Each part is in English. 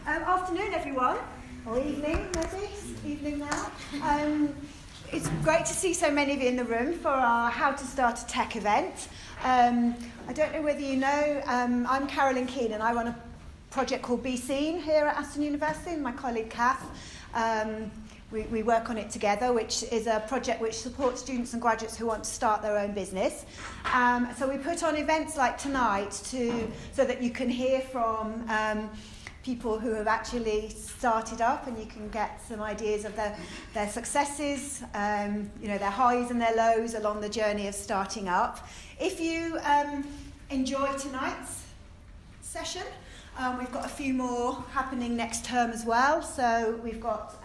Afternoon, everyone, or evening, maybe, evening now. It's great to see so many of you in the room for our How to Start a Tech event. I don't know whether you know, I'm Carolyn Keane and I run a project called Be Seen here at Aston University, and my colleague Kath. We work on it together, which is a project which supports students and graduates who want to start their own business. So we put on events like tonight so that you can hear from people who have actually started up, and you can get some ideas of their successes, their highs and their lows along the journey of starting up. If you enjoy tonight's session, we've got a few more happening next term as well. So we've got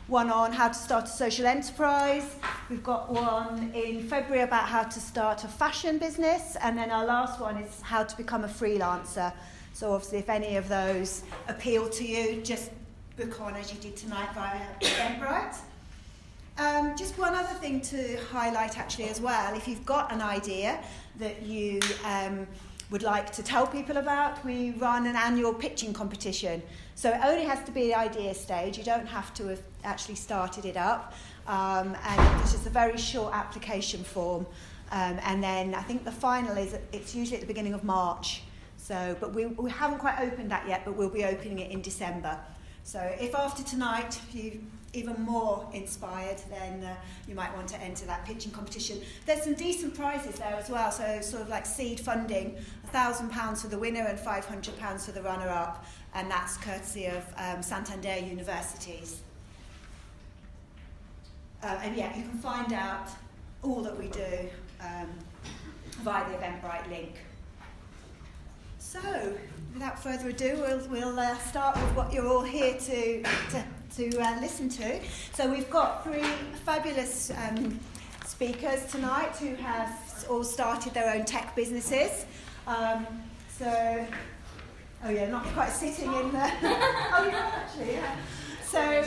one on how to start a social enterprise. We've got one in February about how to start a fashion business. And then our last one is how to become a freelancer. So obviously if any of those appeal to you, just book on as you did tonight via Eventbrite. Just one other thing to highlight actually as well. If you've got an idea that you would like to tell people about, we run an annual pitching competition. So it only has to be the idea stage. You don't have to have actually started it up. And it's just a very short application form. And then I think the final it's usually at the beginning of March. So, but we haven't quite opened that yet, but we'll be opening it in December. So if after tonight you're even more inspired, then you might want to enter that pitching competition. There's some decent prizes there as well, so sort of like seed funding, £1,000 for the winner and £500 for the runner-up, and that's courtesy of Santander Universities. And yeah, you can find out all that we do via the Eventbrite link. So, without further ado, we'll start with what you're all here to listen to. So we've got three fabulous speakers tonight who have all started their own tech businesses. Not quite sitting in there. Oh, you are actually, yeah. So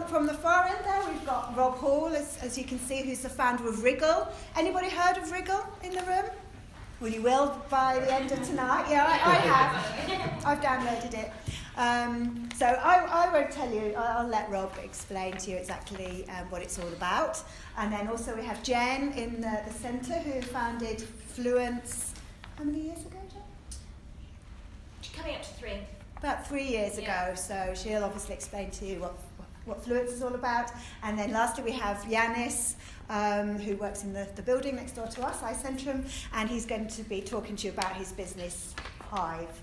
from the far end there, we've got Rob Hall, as you can see, who's the founder of Wriggle. Anybody heard of Wriggle in the room? Well, you will by the end of tonight. Yeah, I have. I've downloaded it. So I won't tell you. I'll let Rob explain to you exactly what it's all about. And then also we have Jen in the centre, who founded Fluence. How many years ago, Jen? Coming up to 3. About 3 years ago. So she'll obviously explain to you what Fluence is all about. And then lastly we have Yiannis, who works in the building next door to us, iCentrum, and he's going to be talking to you about his business, HYVE.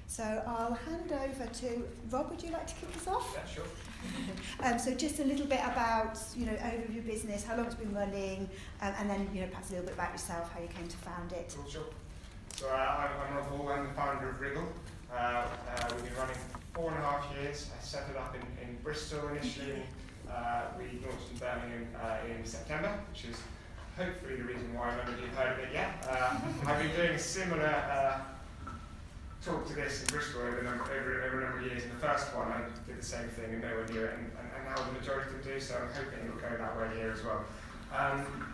So I'll hand over to Rob. Would you like to kick us off? Yeah, sure. So just a little bit about, overview of business, how long it's been running, and then, perhaps a little bit about yourself, how you came to found it. Cool, sure. So I'm Rob Hall. I'm the founder of Wriggle. We've been running 4.5 years. I set it up in Bristol initially. We launched in Birmingham in September, which is hopefully the reason why none of you have heard of it yet. I've been doing a similar talk to this in Bristol over a number of years. In the first one, I did the same thing and no one knew it, and now the majority of them do, so I'm hoping it'll go that way here as well.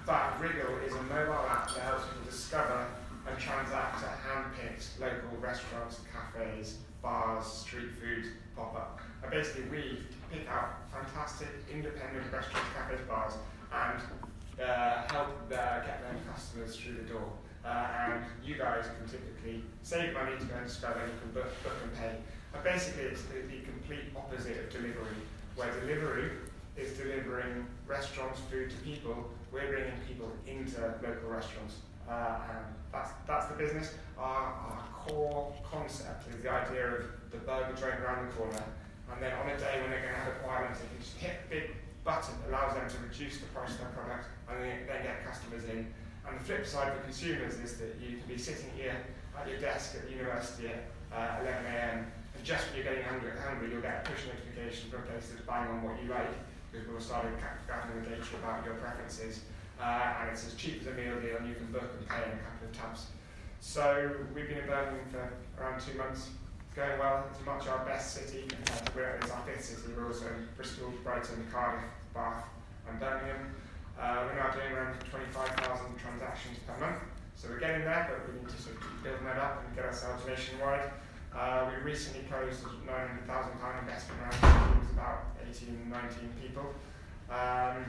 But Wriggle is a mobile app that helps people discover and transact at hand-picked local restaurants, cafes, bars, street food pop-up. And basically we pick out fantastic independent restaurants, cafes, bars, and help get them customers through the door. And you guys can typically save money to go and discover, you can book and pay. And basically it's the complete opposite of delivery, where delivery is delivering restaurants food to people, we're bringing people into local restaurants. And that's the business. Our core concept is the idea of the burger joint around the corner, and then on a day when they're going to have requirements, they can just hit a big button that allows them to reduce the price of their product and then get customers in. And the flip side for consumers is that you can be sitting here at your desk at the university at 11 a.m. and just when you're getting hungry, you'll get a push notification from places bang on what you like, because we'll start gathering the data about your preferences. And it's as cheap as a meal deal, and you can book and pay in a couple of taps. So we've been in Birmingham for around 2 months. It's going well. It's much our best city compared to where it's our 5th city. We're also in Bristol, Brighton, Cardiff, Bath, and Birmingham. We're now doing around 25,000 transactions per month. So we're getting there, but we need to sort of keep building that up and get ourselves nationwide. We recently closed a £900,000 investment round. It was about 18, 19 people. And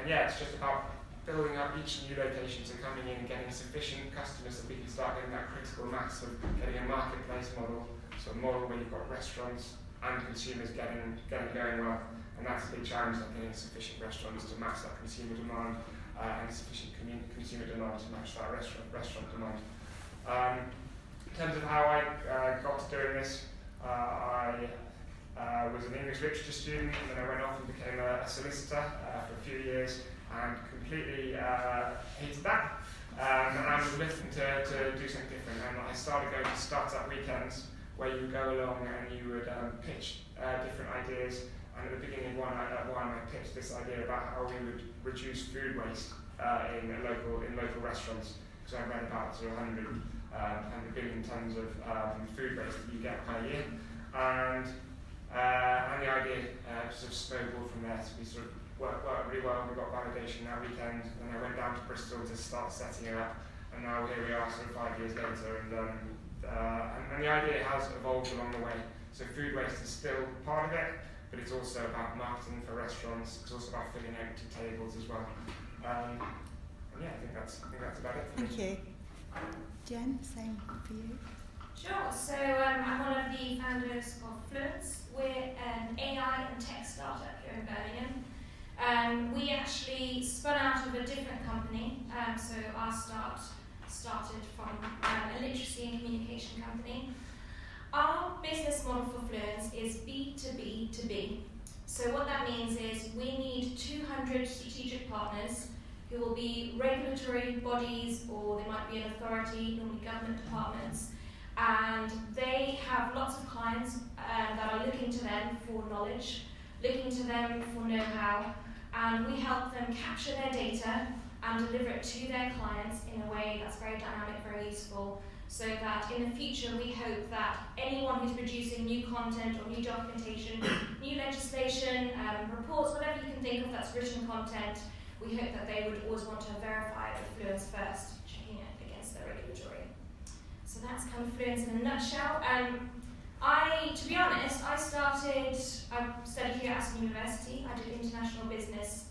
yeah, it's just about building up each new location, so coming in and getting sufficient customers so we can start getting that critical mass of getting a marketplace model, so a model where you've got restaurants and consumers getting going well. And that's a big challenge, like getting sufficient restaurants to match that consumer demand and sufficient consumer demand to match that restaurant demand. In terms of how I got to doing this, I was an English literature student, and then I went off and became a solicitor for a few years and completely hated that. And I was looking to do something different, and I started going to startup weekends where you would go along and you would pitch different ideas. And at the beginning of one, I pitched this idea about how we would reduce food waste in local restaurants. So I read about sort of 100 billion tonnes of food waste that you get per year, and the idea sort of snowballed from there. So we sort of worked really well. We got validation that weekend, and I went down to Bristol to start setting it up. And now here we are, sort of 5 years later, and the idea has evolved along the way. So food waste is still part of it, but it's also about marketing for restaurants. It's also about filling empty tables as well. And yeah, I think that's about it. Thank you. Jen, same for you. Sure. So I'm one of the founders of Fluence. We're an AI and tech startup here in Birmingham. We actually spun out of a different company. So our start started from a literacy and communication company. Our business model for Fluence is B2B2B. So what that means is we need 200 strategic partners who will be regulatory bodies, or they might be an authority, normally government departments, and they have lots of clients that are looking to them for knowledge, looking to them for know-how, and we help them capture their data and deliver it to their clients in a way that's very dynamic, very useful, so that in the future we hope that anyone who's producing new content or new documentation, new legislation, reports, whatever you can think of that's written content, we hope that they would always want to verify the Fluence first, checking it against their regulatory. So that's kind of Fluence in a nutshell. To be honest, I studied here at Aston University. I did international business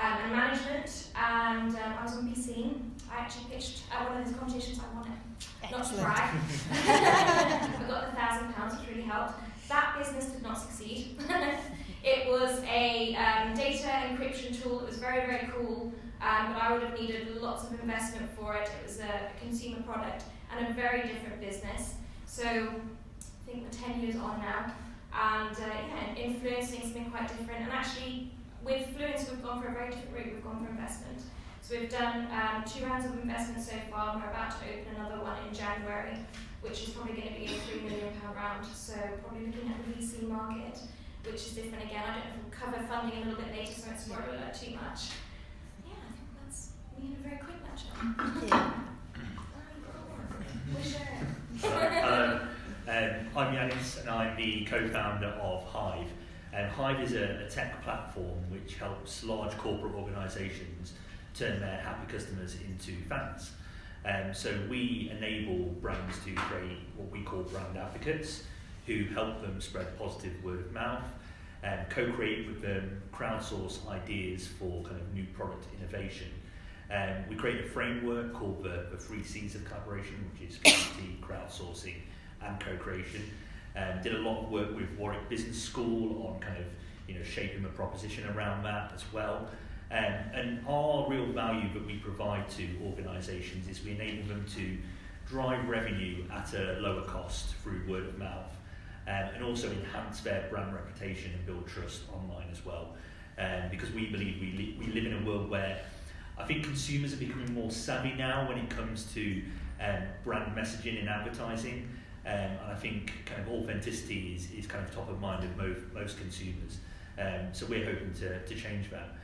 and management, and I was on BC. I actually pitched at one of those competitions. I won it. Excellent. Not to brag. I got the £1,000, which really helped. That business did not succeed. It was a data encryption tool. It was very, very cool, but I would have needed lots of investment for it. It was a consumer product and a very different business. So I think we're 10 years on now, and influencing something quite different. And actually, with Fluence, we've gone for a very different route. We've gone for investment. So we've done 2 rounds of investment so far, and we're about to open another one in January, which is probably going to be a £3 million round. So probably looking at the VC market, which is different again. I don't know if we'll cover funding a little bit later, so it's not too much. Yeah, I think that's me in a very quick nutshell. Hello, I'm Yiannis, and I'm the co-founder of HYVE. HYVE is a tech platform which helps large corporate organisations turn their happy customers into fans. So we enable brands to create what we call brand advocates, who help them spread positive word of mouth, co-create with them, crowdsource ideas for kind of new product innovation. We create a framework called the 3 C's of collaboration, which is community, crowdsourcing, and co-creation. Did a lot of work with Warwick Business School on kind of shaping the proposition around that as well. And our real value that we provide to organisations is we enable them to drive revenue at a lower cost through word of mouth, and also enhance their brand reputation and build trust online as well. Because we believe we live in a world where I think consumers are becoming more savvy now when it comes to brand messaging and advertising. And I think kind of authenticity is kind of top of mind of most consumers. So we're hoping to change that.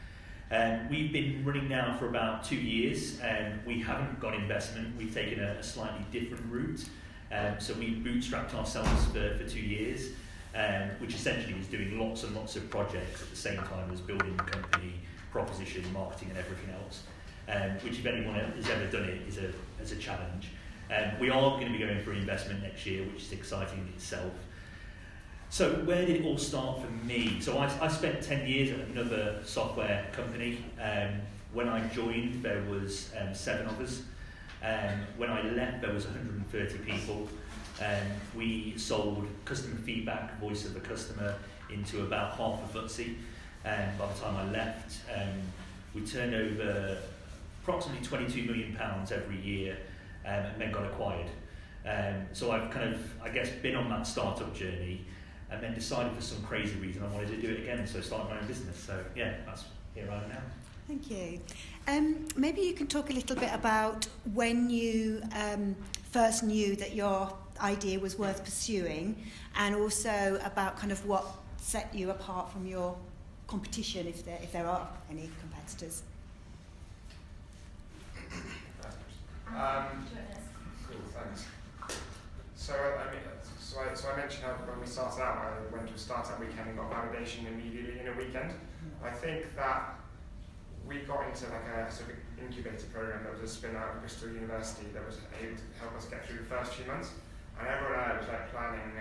We've been running now for about 2 years, and we haven't got investment. We've taken a slightly different route. So we bootstrapped ourselves for 2 years, which essentially is doing lots and lots of projects at the same time as building the company, proposition, marketing, and everything else. Which, if anyone has ever done it, is a challenge. We are going to be going for an investment next year, which is exciting in itself. So where did it all start for me? So I spent 10 years at another software company. When I joined, there was 7 of us. When I left, there was 130 people. We sold customer feedback, voice of the customer, into about half a FTSE. By the time I left, we turned over approximately £22 million every year, and then got acquired. So I've kind of, I guess, been on that startup journey, and then decided for some crazy reason I wanted to do it again, so I started my own business. So yeah, that's here I am now. Thank you. Maybe you can talk a little bit about when you first knew that your idea was worth pursuing, and also about kind of what set you apart from your competition, if there are any competitors. Cool, thanks. So I mentioned how when we started out, I went to a startup weekend and got validation immediately in a weekend. I think that we got into like a sort of incubator program that was a spin out of Bristol University that was able to help us get through the first few months. And everyone was like planning,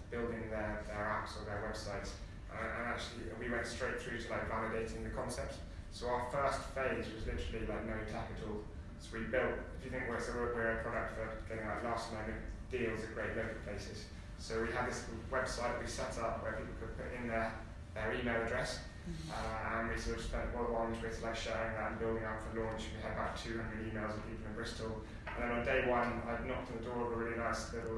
building their apps or their websites. And actually we went straight through to like validating the concept. So our first phase was literally like no tech at all. So we built, if you think we're a product for getting like last moment deals at great local places. So we had this website we set up where people could put in their email address. And we sort of spent a while on Twitter like sharing that and building up for launch. We had about 200 emails of people in Bristol. And then on day one, I knocked on the door of a really nice little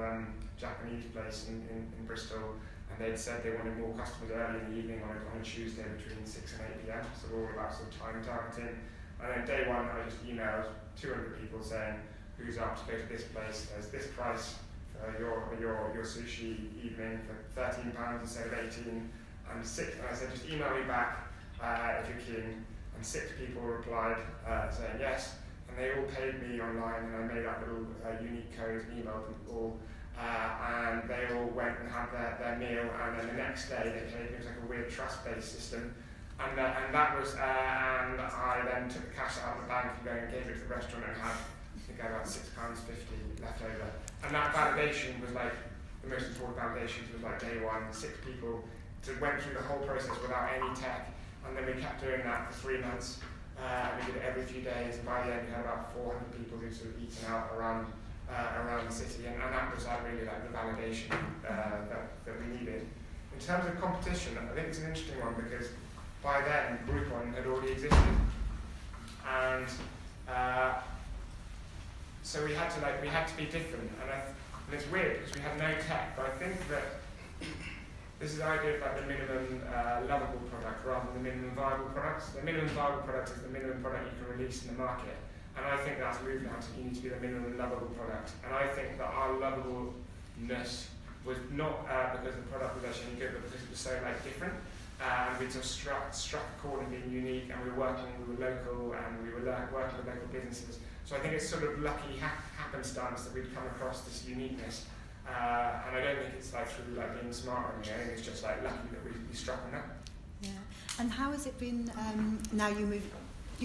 Japanese place in Bristol, and they'd said they wanted more customers early in the evening on a Tuesday between 6 and 8 p.m. So we're all about sort of time targeting. And then day one, I just emailed 200 people saying, who's up to go to this place? There's this price for your sushi evening for £13 instead of 18. And I said, just email me back if you're keen. And 6 people replied saying yes. And they all paid me online, and I made up little unique codes and emailed them all. And they all went and had their meal, and then the next day they paid me. It was like a weird trust-based system. And that was, and I then took the cash out of the bank and gave it to the restaurant and had, I think I had about £6.50 left over. And that validation was like, the most important validation was like day one, 6 people went through the whole process without any tech, and then we kept doing that for 3 months. And we did it every few days, and by the end we had about 400 people who sort of eaten out around the city, and that was really like the validation that we needed. In terms of competition, I think it's an interesting one because by then Groupon had already existed, and so we had to be different, and it's weird because we had no tech, but I think that this is the idea of like the minimum lovable product rather than the minimum viable product. The minimum viable product is the minimum product you can release in the market. And I think that's moved now to you need to be the minimum lovable product. And I think that our lovableness was not because the product was actually any good, but because it was so like different. And we sort of struck a chord in being unique, and we were local, and we were working with local businesses. So I think it's sort of lucky happenstance that we'd come across this uniqueness. And I don't think it's like through like being smart or anything. I think it's just like lucky that we struck on that. Yeah. And how has it been? Now you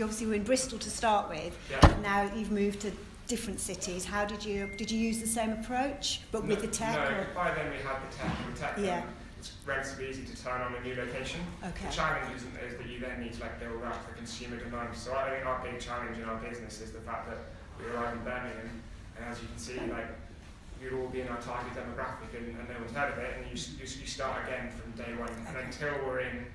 obviously were in Bristol to start with. Yeah. Now you've moved to different cities. How did you use the same approach, but with the tech? No, by then we had the tech. Yeah. It's relatively easy to turn on a new location. Okay. The challenge is that you then need to like build up the consumer demand. So I think our big challenge in our business is the fact that we arrive in Birmingham, and as you can see, like you'll all be in our target demographic, and no one's heard of it, and you start again from day one. And until we're in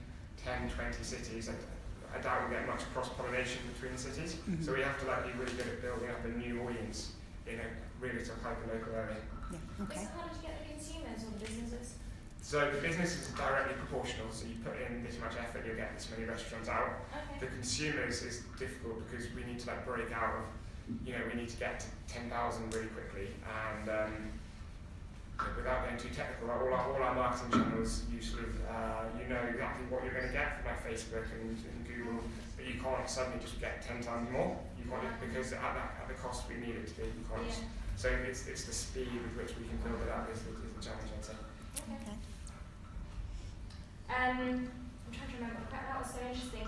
10, 20 cities, I doubt we'll get much cross-pollination between cities. Mm-hmm. So we have to like be really good at building up a new audience in a really sort of hyper-local area. Yeah. Okay. So how did you get the consumers or the businesses? So the business is directly proportional, so you put in this much effort, you'll get this many restaurants out. Okay. The consumers is difficult because we need to like break out of, we need to get to 10,000 really quickly, and without getting too technical, all our marketing channels, you sort of, you know exactly what you're going to get from like Facebook and Google, but you can't suddenly just get 10 times more. You can't, because at the cost we need it to be, you can't. Yeah. So it's the speed with which we can build it up is the challenge, I'd say. Okay. I'm trying to remember. That was so interesting.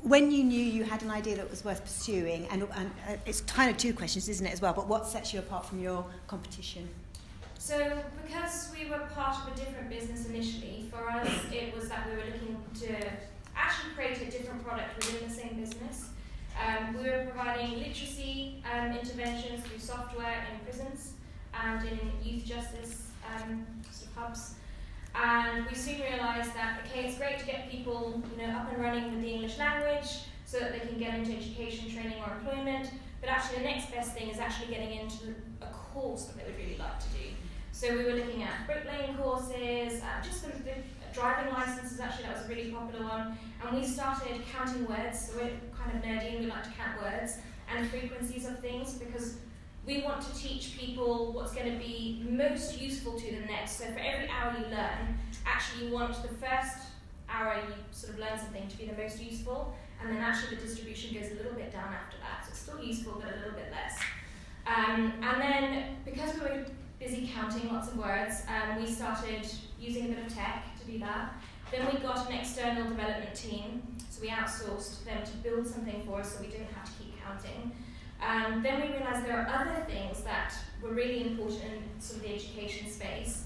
when you knew you had an idea that was worth pursuing, and it's kind of two questions, isn't it, as well, but what sets you apart from your competition? So because we were part of a different business initially, for us it was that we were looking to actually create a different product within the same business. We were providing literacy interventions through software in prisons and in youth justice sort of hubs. And we soon realised that, okay, it's great to get people up and running with the English language so that they can get into education, training or employment, but actually the next best thing is actually getting into a course that they would really like to do. So we were looking at bricklaying courses, just the driving licenses, actually that was a really popular one, and we started counting words. So we're kind of nerdy and we like to count words and frequencies of things, because we want to teach people what's going to be most useful to them next. So for every hour you learn, actually you want the first hour you sort of learn something to be the most useful, and then actually the distribution goes a little bit down after that. So it's still useful, but a little bit less. And then because we were busy counting lots of words, we started using a bit of tech to do that. Then we got an external development team, so we outsourced them to build something for us so we didn't have to keep counting. Then we realised there are other things that were really important in sort of the education space,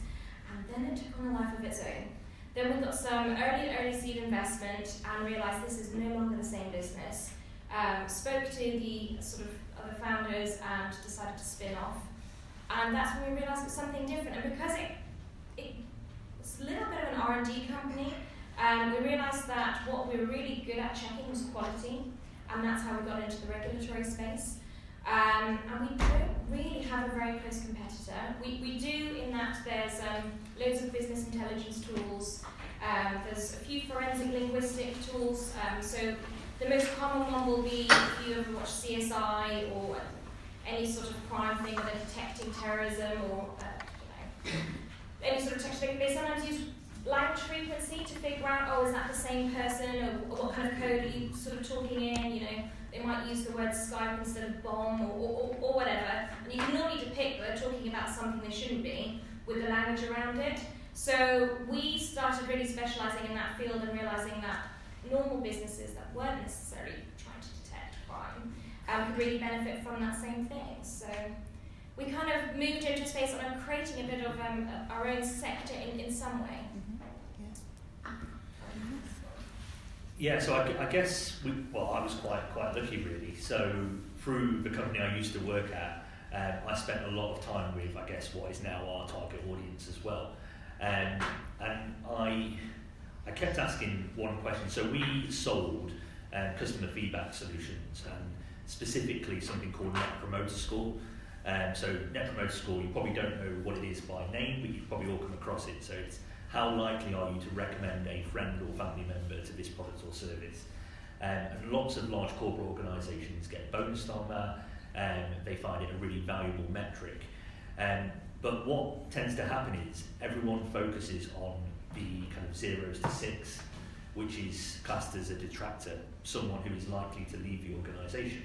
and then it took on a life of its own. Then we got some early seed investment and realised this is no longer the same business. Spoke to the sort of other founders and decided to spin off. And that's when we realised it was something different. And because it was a little bit of an R&D company, we realised that what we were really good at checking was quality, and that's how we got into the regulatory space. And we don't really have a very close competitor. We do in that there's loads of business intelligence tools, there's a few forensic linguistic tools, so the most common one will be if you ever watch CSI or any sort of crime thing where they're detecting terrorism or any sort of detection. They sometimes use language frequency to figure out, is that the same person, or what kind of code are you sort of talking in, They might use the word Skype instead of bomb or whatever. And you can normally depict that they're talking about something they shouldn't be with the language around it. So we started really specialising in that field and realising that normal businesses that weren't necessarily trying to detect crime could really benefit from that same thing. So we kind of moved into space on creating a bit of our own sector in some way. Yeah, so I guess I was quite lucky really. So through the company I used to work at, I spent a lot of time with, I guess, what is now our target audience as well. And I kept asking one question. So we sold customer feedback solutions, and specifically something called Net Promoter Score. So Net Promoter Score, you probably don't know what it is by name, but you've probably all come across it. So it's how likely are you to recommend a friend or family member to this product or service? And lots of large corporate organisations get bonused on that, and they find it a really valuable metric. But what tends to happen is everyone focuses on the kind of 0s to 6, which is classed as a detractor, someone who is likely to leave the organisation.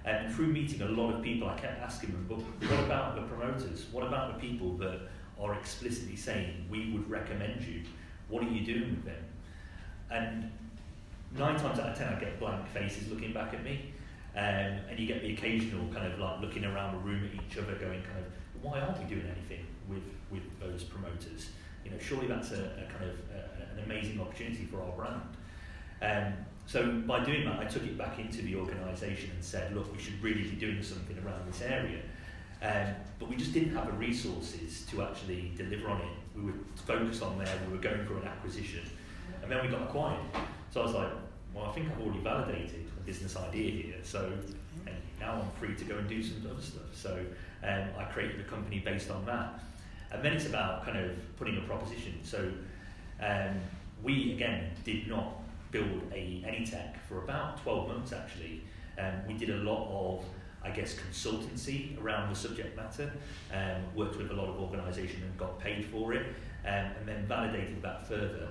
And through meeting a lot of people, I kept asking them, but what about the promoters? What about the people that are explicitly saying, we would recommend you? What are you doing with them? And 9 times out of 10, I get blank faces looking back at me. And you get the occasional kind of like looking around the room at each other going kind of, why aren't we doing anything with those promoters? Surely that's a kind of an amazing opportunity for our brand. So by doing that, I took it back into the organisation and said, look, we should really be doing something around this area. But we just didn't have the resources to actually deliver on it. We were focused on there, we were going through an acquisition, and then we got acquired. So I was like, well, I think I've already validated a business idea here, so and now I'm free to go and do some other stuff. So I created a company based on that. And then it's about kind of putting a proposition. So we, again, did not build any tech for about 12 months, actually. We did a lot of, I guess, consultancy around the subject matter, worked with a lot of organisations and got paid for it, and then validated that further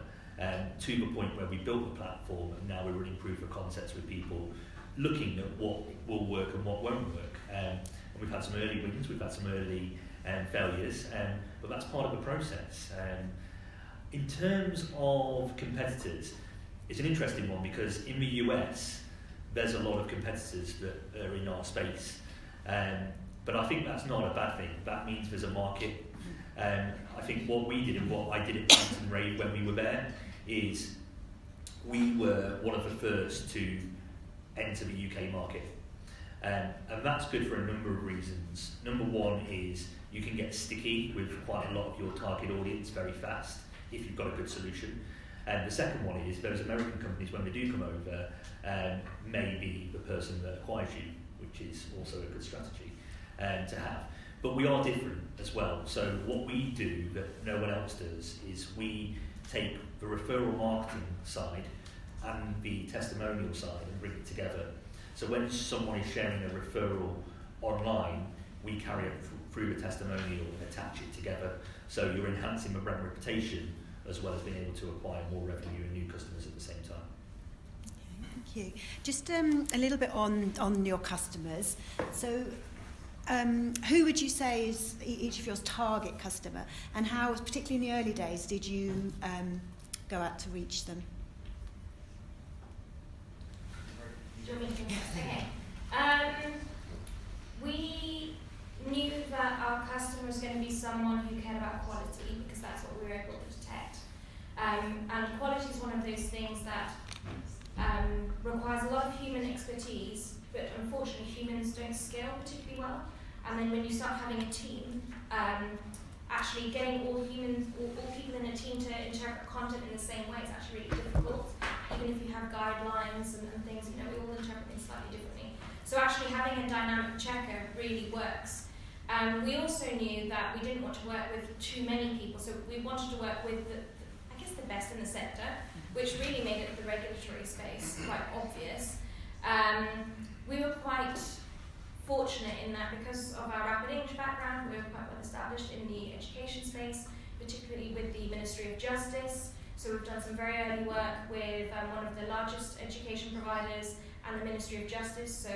to the point where we built the platform, and now we're running proof of concepts with people, looking at what will work and what won't work. And we've had some early wins, we've had some early failures, but that's part of the process. In terms of competitors, it's an interesting one because in the US, there's a lot of competitors that are in our space. But I think that's not a bad thing. That means there's a market. I think what we did and what I did at Hampton Ray when we were there is we were one of the first to enter the UK market. And that's good for a number of reasons. Number one is you can get sticky with quite a lot of your target audience very fast if you've got a good solution. And the second one is those American companies, when they do come over, may be the person that acquires you, which is also a good strategy to have. But we are different as well. So what we do that no one else does is we take the referral marketing side and the testimonial side and bring it together. So when someone is sharing a referral online, we carry it through the testimonial and attach it together. So you're enhancing the brand reputation as well as being able to acquire more revenue and new customers at the same time. Okay, thank you. Just a little bit on your customers. So who would you say is each of your target customer, and how, particularly in the early days, did you go out to reach them? Do you want me to go first? Okay. We knew that our customer was going to be someone who cared about quality because that's what we were able to detect. And quality is one of those things that requires a lot of human expertise, but unfortunately humans don't scale particularly well. And then when you start having a team, actually getting all people in a team to interpret content in the same way is actually really difficult. Even if you have guidelines and things, we all interpret things slightly differently. So actually having a dynamic checker really works. We also knew that we didn't want to work with too many people, so we wanted to work with the best in the sector, which really made it the regulatory space quite obvious. We were quite fortunate in that because of our rapid English background, we were quite well established in the education space, particularly with the Ministry of Justice. So we've done some very early work with one of the largest education providers and the Ministry of Justice. So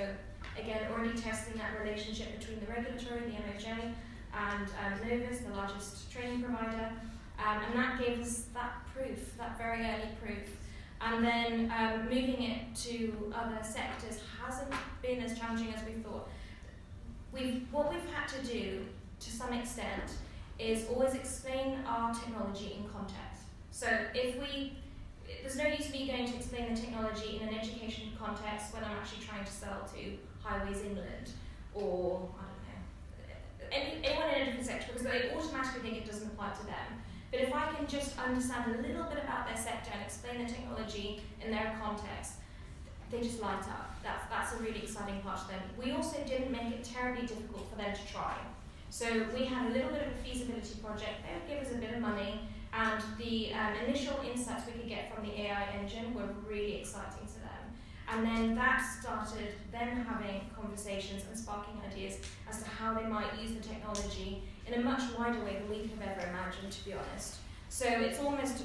again, already testing that relationship between the regulatory, the MOJ, and Novus, the largest training provider. And that gave us that proof, that very early proof. And then moving it to other sectors hasn't been as challenging as we thought. What we've had to do, to some extent, is always explain our technology in context. So there's no use me going to explain the technology in an education context when I'm actually trying to sell to Highways England or, anyone in a different sector, because they automatically think it doesn't apply to them. But if I can just understand a little bit about their sector and explain the technology in their context, they just light up. That's a really exciting part to them. We also didn't make it terribly difficult for them to try. So we had a little bit of a feasibility project. They would give us a bit of money, and the initial insights we could get from the AI engine were really exciting to them. And then that started them having conversations and sparking ideas as to how they might use the technology in a much wider way than we could have ever imagined, to be honest. So it's almost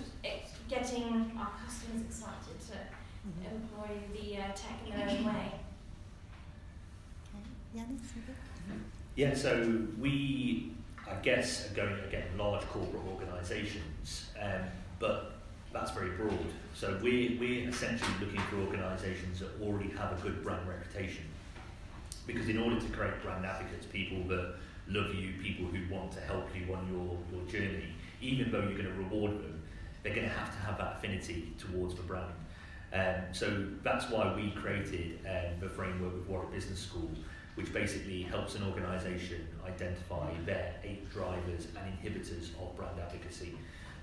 getting our customers excited to employ the tech in their own way. Yiannis? Yeah, so we, I guess, are going again large corporate organisations, but that's very broad. So we're essentially looking for organisations that already have a good brand reputation. Because in order to create brand advocates, people that love you, people who want to help you on your journey, even though you're going to reward them, they're going to have that affinity towards the brand. So that's why we created the framework with Warwick Business School, which basically helps an organisation identify their 8 drivers and inhibitors of brand advocacy.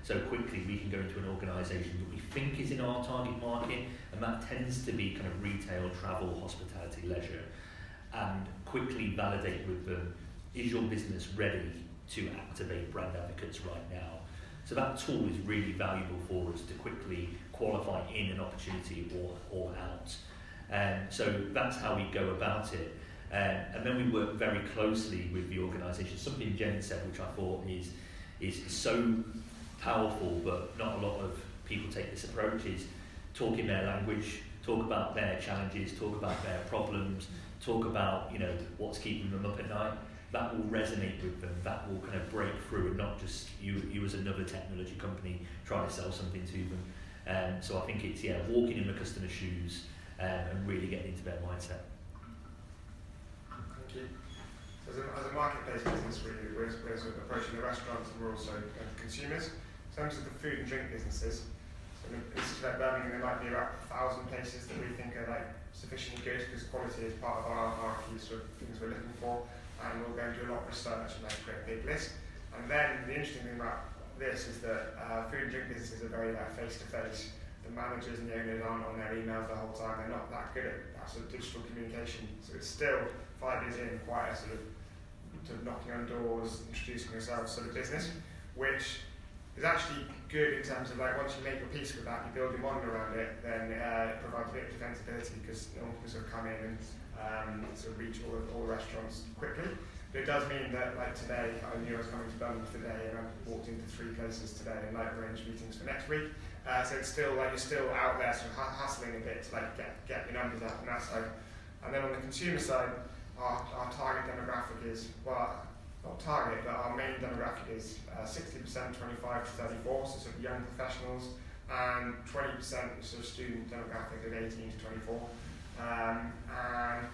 So quickly we can go into an organisation that we think is in our target market, and that tends to be kind of retail, travel, hospitality, leisure, and quickly validate with them, is your business ready to activate brand advocates right now? So that tool is really valuable for us to quickly qualify in an opportunity or out. So that's how we go about it. And then we work very closely with the organisation. Something Jen said, which I thought is so powerful, but not a lot of people take this approach, is talk in their language, talk about their challenges, talk about their problems, talk about what's keeping them up at night. That will resonate with them, that will kind of break through, and not just you as another technology company trying to sell something to them. So I think it's walking in the customer's shoes and really getting into their mindset. Thank you. So as a marketplace business, we're sort of approaching the restaurants and we're also consumers. In terms of the food and drink businesses, so in places like Birmingham, there might be about 1,000 places that we think are sufficiently good because quality is part of our key sort of things we're looking for, and we'll go and do a lot of research and create a big list. And then the interesting thing about this is that food and drink businesses are very face-to-face. The managers and the owners aren't on their emails the whole time. They're not that good at that sort of digital communication. So it's still 5 years in, quite a sort of knocking on doors, introducing yourself sort of business, which is actually good in terms of once you make your peace with that, you build your model around it, then it provides a bit of defensibility because no one can sort of come in and sort of reach all the restaurants quickly. But it does mean that today, I knew I was coming to Birmingham today and I walked into 3 places today and arranged meetings for next week. So it's still you're still out there sort of hustling a bit to get your numbers up on that side. And then on the consumer side, our target demographic is, well, not target, but our main demographic is 60% 25 to 34, so sort of young professionals, and 20% sort of student demographic of 18 to 24. And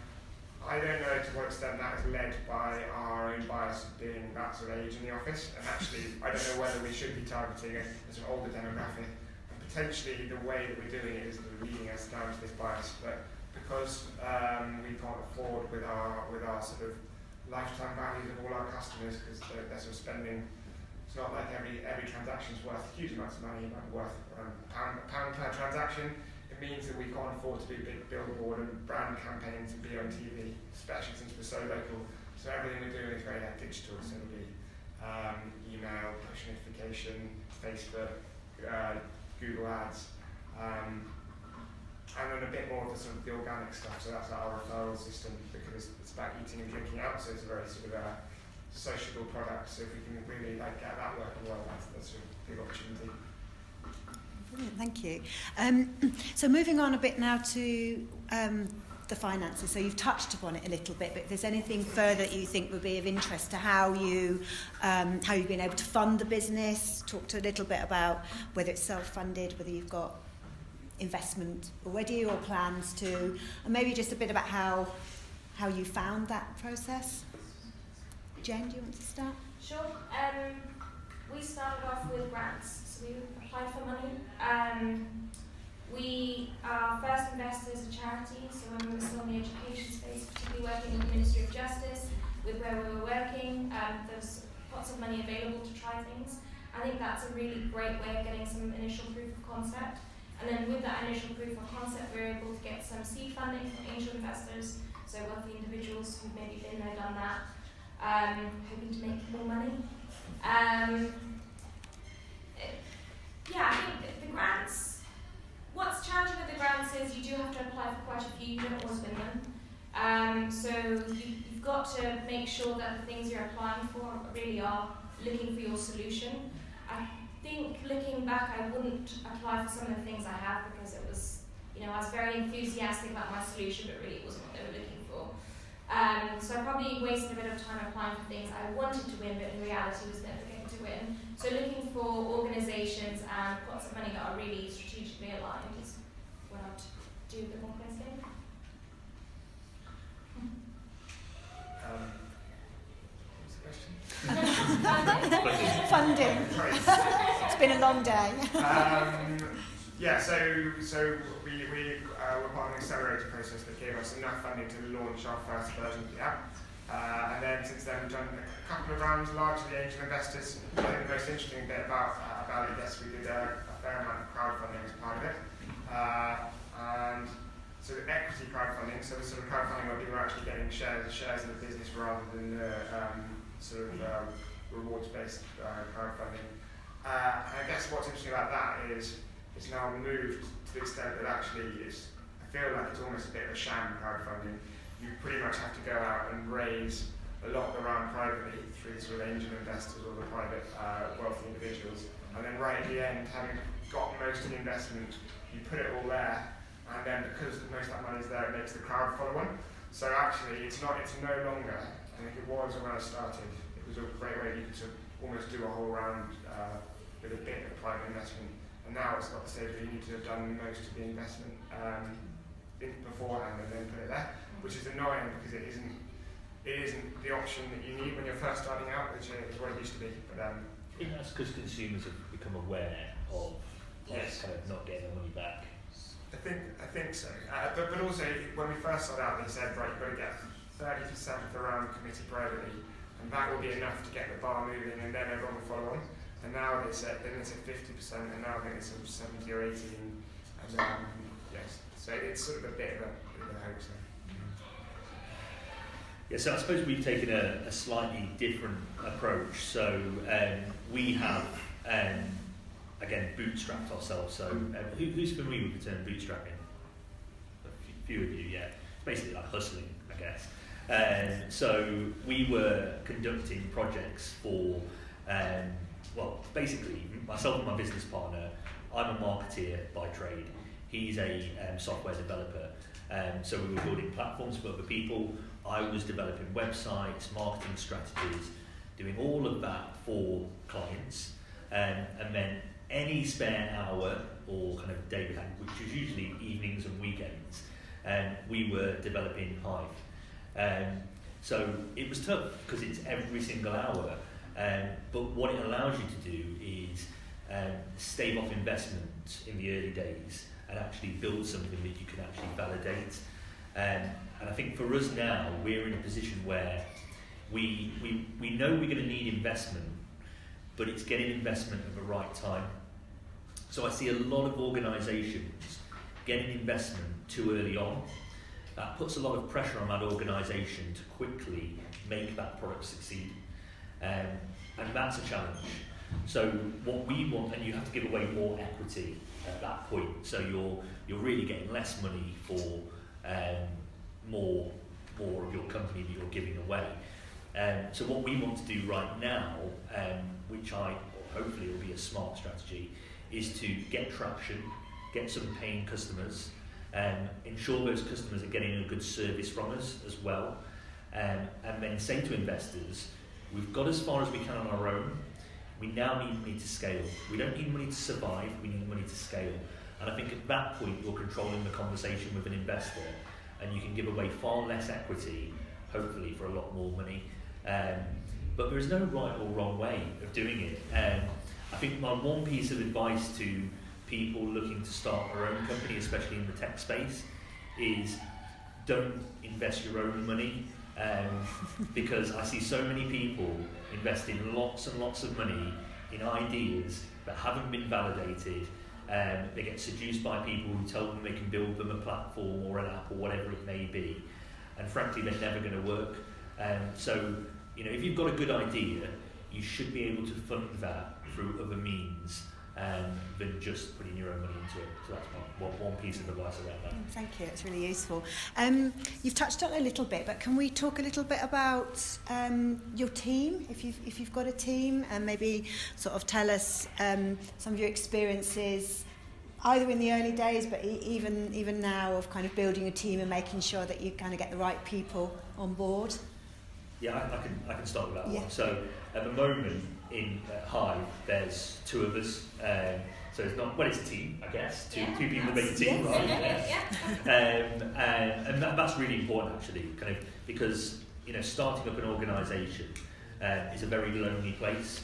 I don't know to what extent that is led by our own bias of being that sort of age in the office, and actually I don't know whether we should be targeting a sort of older demographic, and potentially the way that we're doing it is leading us down to this bias, but because we can't afford with our sort of lifetime values of all our customers, because they're sort of spending, it's not like every transaction is worth huge amounts of money, it might be worth a pound per transaction. It means that we can't afford to do big billboard and brand campaigns and be on TV, especially since we're so local. So everything we're doing is very digital, so it'll be email, push notification, Facebook, Google Ads, and then a bit more of the sort of the organic stuff. So that's our referral system, because it's about eating and drinking out. So it's a very sort of sociable product. So if we can really get that working well, that's a big opportunity. Brilliant, thank you. So moving on a bit now to the finances. So you've touched upon it a little bit, but if there's anything further that you think would be of interest to how you've been able to fund the business, talk to a little bit about whether it's self-funded, whether you've got investment already or plans to, and maybe just a bit about how you found that process. Jen, do you want to start? Sure. We started off with grants, so we applied for money. We are first investors as a charity, so when we were still in the education space, particularly working with the Ministry of Justice, with where we were working, there was lots of money available to try things. I think that's a really great way of getting some initial proof of concept. And then with that initial proof of concept, we were able to get some seed funding from angel investors, so wealthy individuals who've maybe been there, done that, hoping to make more money. I think the grants, what's challenging with the grants is you do have to apply for quite a few, you don't always win them. So you've got to make sure that the things you're applying for really are looking for your solution. I think looking back, I wouldn't apply for some of the things I have because it was, I was very enthusiastic about my solution, but really it wasn't what they were looking for. So I probably wasted a bit of time applying for things I wanted to win, but in reality was never going to win. So looking for organisations and pots of money that are really strategically aligned is what I'd do a bit more closely. Funding. It's been a long day. So we were part of an accelerator process that gave us enough funding to launch our first version of the app. And then since then we've done a couple of rounds, largely angel investors. I think the most interesting bit about it, yes, we did a fair amount of crowdfunding as part of it. And so the equity crowdfunding, so the sort of crowdfunding where people are actually getting shares in the business rather than rewards-based crowdfunding. And I guess what's interesting about that is it's now moved to the extent that actually I feel like it's almost a bit of a sham crowdfunding. You pretty much have to go out and raise a lot around privately through sort of angel investors or the private wealthy individuals. And then right at the end, having got most of the investment, you put it all there, and then because most of that money is there, it makes the crowd follow one. So actually, it's no longer, I think it was when I started, it was a great way you could sort of almost do a whole round with a bit of private investment. and now it's got the stage where you need to have done most of the investment beforehand and then put it there, which is annoying because it isn't the option that you need when you're first starting out, which is what it used to be. But I think that's because consumers have become aware of yes, kind of not getting their money back. I think so. But also, when we first started out, they said, right, you've got to get 30% of the round committed privately, and that will be enough to get the bar moving, and then everyone will follow on. And now they said 50%, and now I think it's sort of 70 or 80, and yes. So it's sort of a bit of a hoax there. Yeah, so I suppose we've taken a slightly different approach. So we have, again, bootstrapped ourselves. So who's familiar with the term bootstrapping? A few of you, yeah. It's basically like hustling, I guess. So we were conducting projects for, basically myself and my business partner. I'm a marketeer by trade. He's a software developer. So we were building platforms for other people. I was developing websites, marketing strategies, doing all of that for clients. And then any spare hour or kind of day we had, which was usually evenings and weekends, we were developing HYVE. So it was tough because it's every single hour. But what it allows you to do is stave off investment in the early days and actually build something that you can actually validate. And I think for us now, we're in a position where we know we're going to need investment, but it's getting investment at the right time. So I see a lot of organisations getting investment too early on. That puts a lot of pressure on that organisation to quickly make that product succeed. And that's a challenge. So what we want, and you have to give away more equity at that point. So you're really getting less money for more of your company that you're giving away. So what we want to do right now, which hopefully will be a smart strategy, is to get traction, get some paying customers, ensure those customers are getting a good service from us as well, and then say to investors, we've got as far as we can on our own. We now need money to scale. We don't need money to survive, we need money to scale. And I think at that point you're controlling the conversation with an investor, and you can give away far less equity, hopefully for a lot more money. But there is no right or wrong way of doing it. I think my one piece of advice to people looking to start their own company, especially in the tech space, is don't invest your own money. Because I see so many people investing lots and lots of money in ideas that haven't been validated. They get seduced by people who tell them they can build them a platform or an app or whatever it may be, and frankly they're never going to work. So if you've got a good idea, you should be able to fund that through other means than just putting your own money into it. So that's one piece of advice around that. Thank you, it's really useful. You've touched on it a little bit, but can we talk a little bit about your team, if you've got a team, and maybe sort of tell us some of your experiences, either in the early days, but even now, of kind of building a team and making sure that you kind of get the right people on board. Yeah, I can start with that one. So at the moment in HYVE, there's two of us. So it's not, it's a team, I guess. Two people make a team, right? And that's really important actually, kind of, because starting up an organisation is a very lonely place.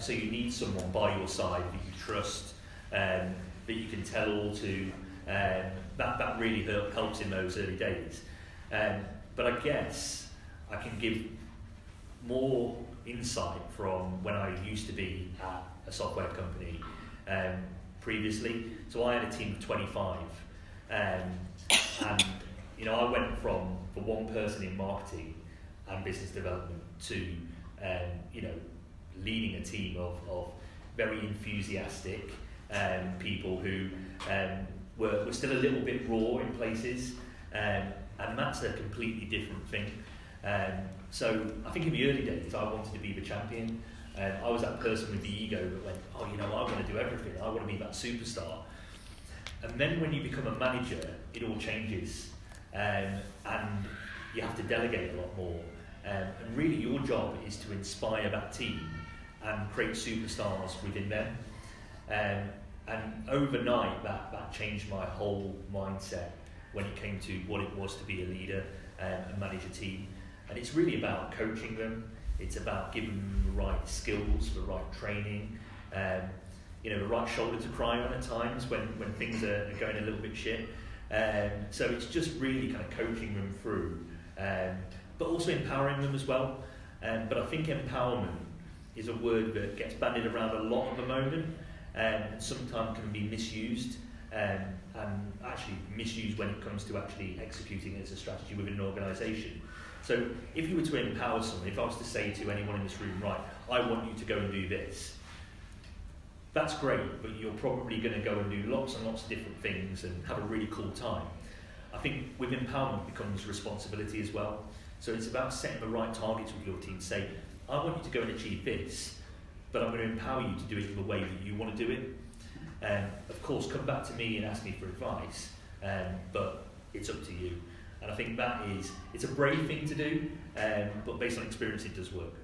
So you need someone by your side that you trust, that you can tell all to. That really helps in those early days. But I guess I can give more insight from when I used to be at a software company previously. So I had a team of 25, and I went from the one person in marketing and business development to leading a team of very enthusiastic people who were still a little bit raw in places, and that's a completely different thing. So I think in the early days I wanted to be the champion. I was that person with the ego that went, I want to do everything, I want to be that superstar. And then when you become a manager, it all changes, and you have to delegate a lot more. And really your job is to inspire that team and create superstars within them. And overnight, that changed my whole mindset when it came to what it was to be a leader and manage a team. And it's really about coaching them. It's about giving them the right skills, the right training, the right shoulder to cry on at times when things are going a little bit shit. So it's just really kind of coaching them through, but also empowering them as well. But I think empowerment is a word that gets bandied around a lot at the moment, and sometimes can be misused, and actually misused when it comes to actually executing it as a strategy within an organisation. So if you were to empower someone, if I was to say to anyone in this room, right, I want you to go and do this, that's great, but you're probably going to go and do lots and lots of different things and have a really cool time. I think with empowerment becomes responsibility as well. So it's about setting the right targets with your team. Say, I want you to go and achieve this, but I'm going to empower you to do it in the way that you want to do it. Of course, come back to me and ask me for advice, but it's up to you. And I think it's a brave thing to do, but based on experience, it does work.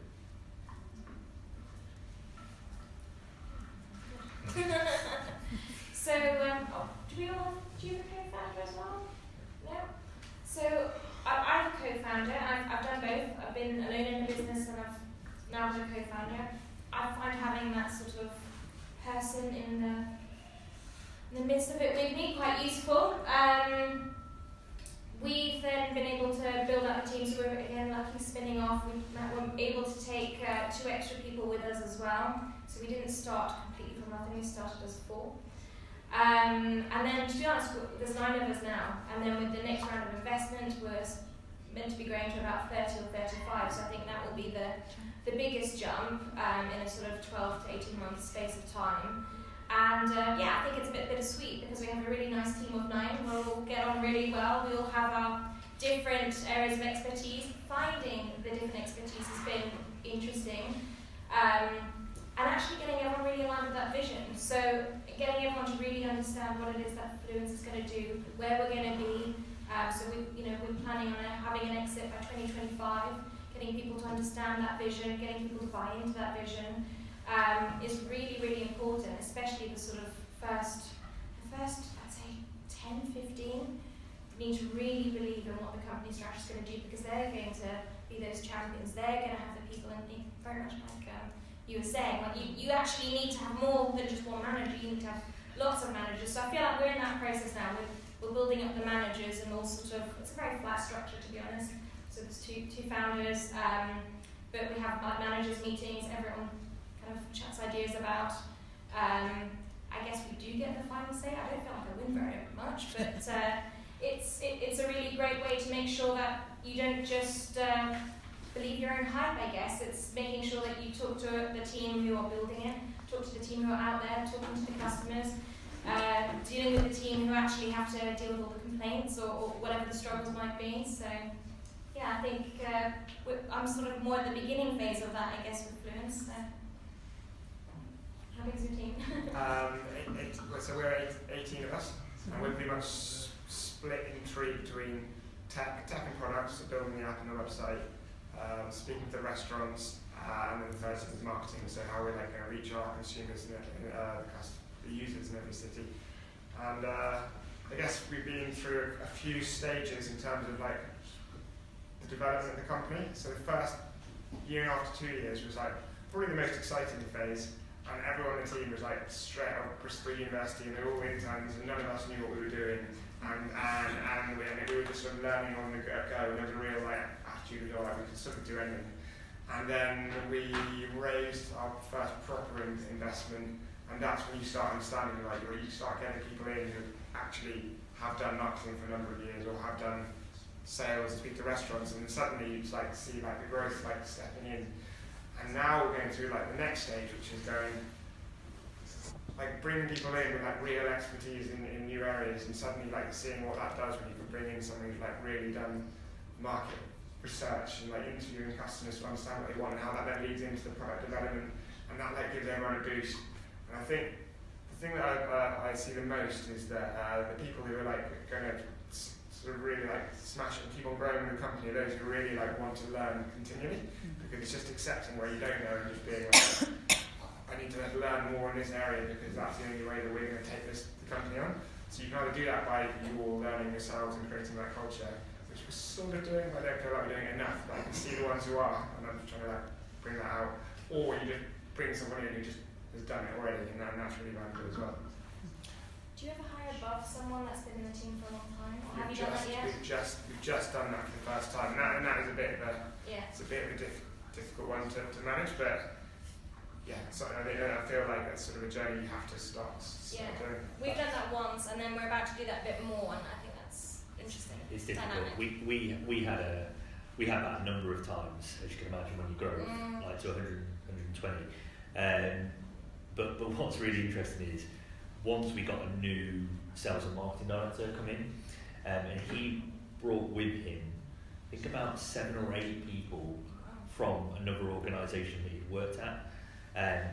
So, do you have a co-founder as well? No? So, I'm a co-founder. I've done both. I've been alone in the business and I've now been a co-founder. I find having that sort of person in the midst of it with me quite useful. We've then been able to build up a team, so we're again lucky spinning off. We're able to take 2 extra people with us as well. So we didn't start completely from nothing, we started as 4. And then, to be honest, there's 9 of us now. And then with the next round of investment, we're meant to be growing to about 30 or 35. So I think that will be the biggest jump in a sort of 12 to 18 month space of time. And I think it's a bit bittersweet because we have a really nice team of 9. We'll all get on really well. We all have our different areas of expertise. Finding the different expertise has been interesting. And actually getting everyone really aligned with that vision. So getting everyone to really understand what it is that Fluence is going to do, where we're going to be. So we're planning on having an exit by 2025, getting people to understand that vision, getting people to buy into that vision. Is really, really important, especially the sort of first, I'd say, 10, 15, need to really believe in what the company strategy is going to do because they're going to be those champions. They're going to have the people, and very much like you were saying, like you actually need to have more than just one manager. You need to have lots of managers. So I feel like we're in that process now. We're building up the managers and all sort of, it's a very flat structure to be honest. So there's two founders, but we have like managers meetings, everyone kind of chats ideas about. I guess we do get the final say. I don't feel like I win very much, but it's a really great way to make sure that you don't just believe your own hype, I guess. It's making sure that you talk to the team who are building it, talk to the team who are out there, talking to the customers, dealing with the team who actually have to deal with all the complaints or whatever the struggles might be. So yeah, I think I'm sort of more at the beginning phase of that, I guess, with Fluence. So. How big is your team? So we're 18 of us, and we're pretty much split in 3 between tech and products, so building the app and the website, speaking to the restaurants, and then the third is marketing, so how we're like going to reach our consumers and the users in every city. And I guess we've been through a few stages in terms of like the development of the company. So the first year and a half to 2 years was like probably the most exciting phase. And everyone in the team was like straight out of Bristol University, and they were all interns, and none of us knew what we were doing. And we were just sort of learning on the go, and there was a real like attitude of like we could sort of do anything. And then we raised our first proper investment, and that's when you start understanding like you start getting people in who actually have done marketing for a number of years or have done sales, speak to restaurants, and suddenly you like see like the growth like stepping in. And now we're going through like the next stage, which is going like bringing people in with like real expertise in new areas, and suddenly like seeing what that does when you can bring in someone who's like really done market research and like interviewing customers to understand what they want and how that then leads into the product development, and that like gives everyone a boost. And I think the thing that I see the most is that the people who are like going to sort of really like smash it and keep on growing the company are those who really like want to learn continually, because it's just accepting where you don't know and just being like, I need to learn more in this area because that's the only way that we're going to take the company on. So you can either do that by you all learning yourselves and creating that culture, which we're sort of doing, but I don't feel like we're doing it enough. But I can see the ones who are, and I'm just trying to like bring that out. Or you just bring somebody in who just has done it already, and that's really valuable as well. Do you ever hire above someone that's been in the team for a long time? Or have you We've done that yet? We've just done that for the first time, and that is a bit of a It's a bit of a difficult one to manage, but yeah, so I feel like that's sort of a journey you have to start doing. We've done that once, and then we're about to do that a bit more, and I think that's interesting. It's difficult. We had that a number of times, as you can imagine, when you grow like to 100, 120. But what's really interesting is once we got a new sales and marketing director come in, and he brought with him, I think about 7 or 8 people from another organisation that he'd worked at. And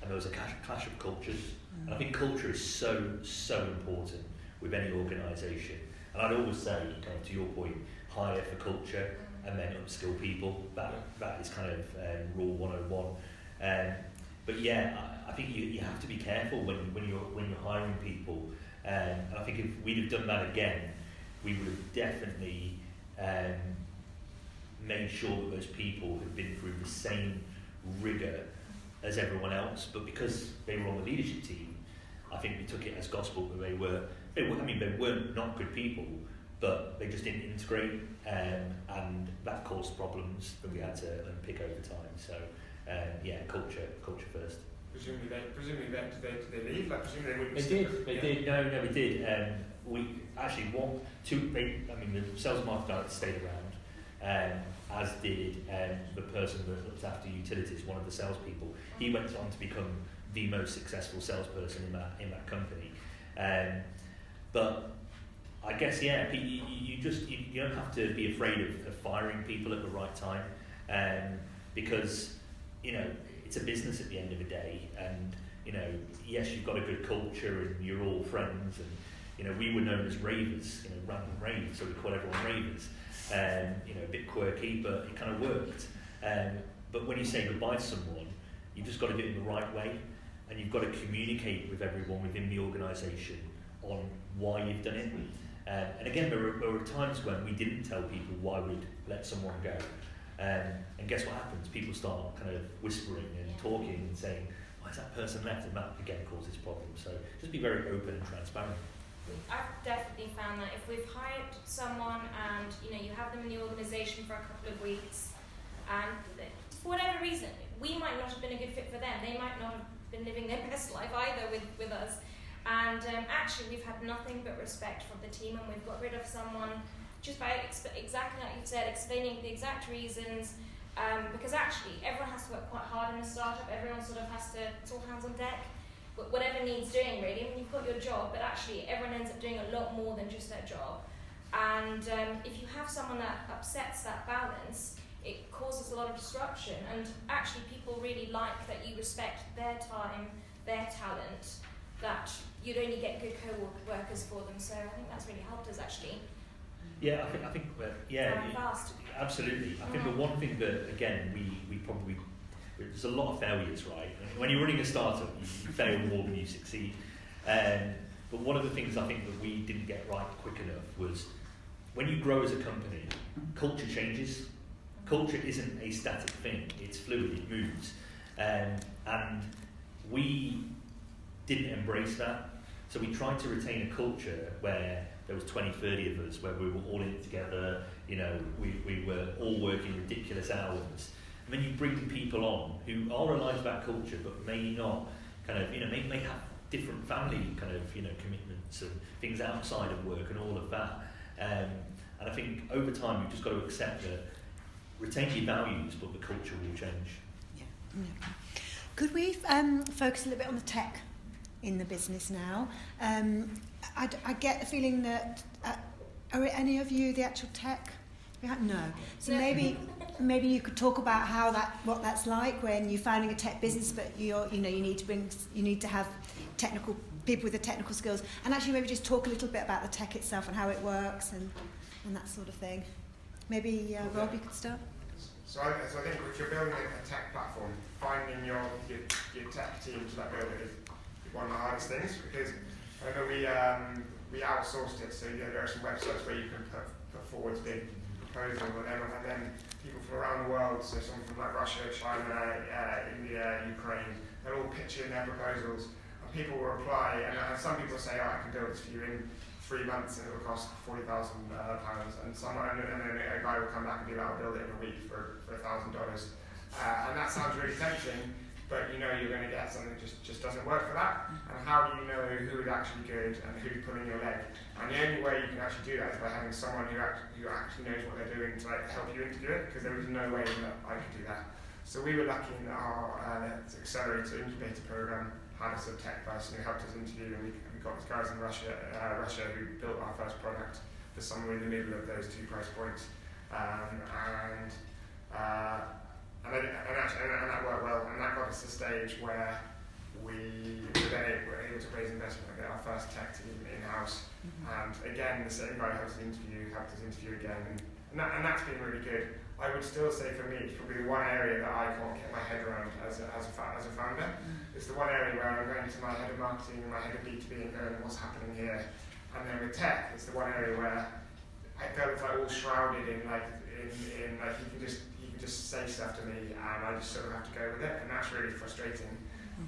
there was a clash of cultures. And I think culture is so important with any organisation. And I'd always say, kind of to your point, hire for culture and then upskill people. That is kind of rule 101. But yeah, I think you have to be careful when you're hiring people. And I think if we'd have done that again, we would have definitely made sure that those people had been through the same rigour as everyone else, but because they were on the leadership team, I think we took it as gospel that they weren't not good people, but they just didn't integrate, and that caused problems that we had to unpick over time. So culture first. Presumably did they leave? Like presumably they wouldn't. They did. No, we did. We actually the sales and marketing director stayed around. As did the person that looks after utilities, one of the salespeople. He went on to become the most successful salesperson in that company. But I guess you don't have to be afraid of firing people at the right time, because it's a business at the end of the day, and yes, you've got a good culture and you're all friends, and we were known as ravers, random rave, so we call everyone ravers. A bit quirky, but it kind of worked. But when you say goodbye to someone, you've just got to do it in the right way, and you've got to communicate with everyone within the organisation on why you've done it. And again, there were times when we didn't tell people why we'd let someone go. And guess what happens? People start kind of whispering and talking and saying, why has that person left? And that again causes problems. So just be very open and transparent. I've definitely found that if we've hired someone and you have them in the organisation for a couple of weeks, and for whatever reason, we might not have been a good fit for them. They might not have been living their best life either with us. And actually, we've had nothing but respect from the team, and we've got rid of someone just by exactly like you said, explaining the exact reasons. Because actually, everyone has to work quite hard in a startup. Everyone sort of has to. It's all hands on deck. Whatever needs doing really. I mean, you've got your job, but actually everyone ends up doing a lot more than just their job. And if you have someone that upsets that balance, it causes a lot of disruption. And actually people really like that you respect their time, their talent, that you'd only get good co-workers for them. So I think that's really helped us actually. Yeah, I think fast. Absolutely. I think the one thing that again we probably, there's a lot of failures, right? When you're running a startup, you fail more than you succeed. But one of the things I think that we didn't get right quick enough was when you grow as a company, culture changes. Culture isn't a static thing, it's fluid, it moves. And we didn't embrace that. So we tried to retain a culture where there was 20, 30 of us, where we were all in it together, we were all working ridiculous hours. And then you bring people on who are alive to that culture, but may not may have different family commitments and things outside of work and all of that. And I think over time you've just got to accept that, retain your values, but the culture will change. Yeah. Could we focus a little bit on the tech in the business now? I get the feeling that are any of you the actual tech? No. So maybe you could talk about what that's like when you're founding a tech business, but you need to have technical people with the technical skills, and actually maybe just talk a little bit about the tech itself and how it works and that sort of thing. Maybe Rob, you could start. So I think if you're building a tech platform, finding your tech team to build it is one of the hardest things, because I know we outsourced it, so there are some websites where you can put forward big proposals, and then people from around the world, so some from like Russia, China, India, Ukraine, they're all pitching their proposals, and people will reply, and some people say, oh, I can build this for you in 3 months and it will cost £40,000, and then a guy will come back and be like, I'll build it in a week for $1,000. And that sounds really tempting, but you know you're going to get something that just doesn't work for that. And how do you know who is actually good and who's pulling your leg? And the only way you can actually do that is by having someone who actually knows what they're doing to help you do it, because there is no way that I could do that. So we were lucky in that our accelerator incubator program had us a tech person who helped us interview, and we got these guys in Russia who built our first product for somewhere in the middle of those 2 price points, and that worked well, and that got us to the stage where we were able to raise investment and get our first tech team in-house. And again, the same guy helped us interview again, and that's been really good. I would still say for me, it's probably the one area that I can't get my head around as a founder. It's the one area where I'm going to my head of marketing and my head of B2B and going, what's happening here? And then with tech, it's the one area where I felt it's all shrouded in he can just say stuff to me, and I just sort of have to go with it, and that's really frustrating.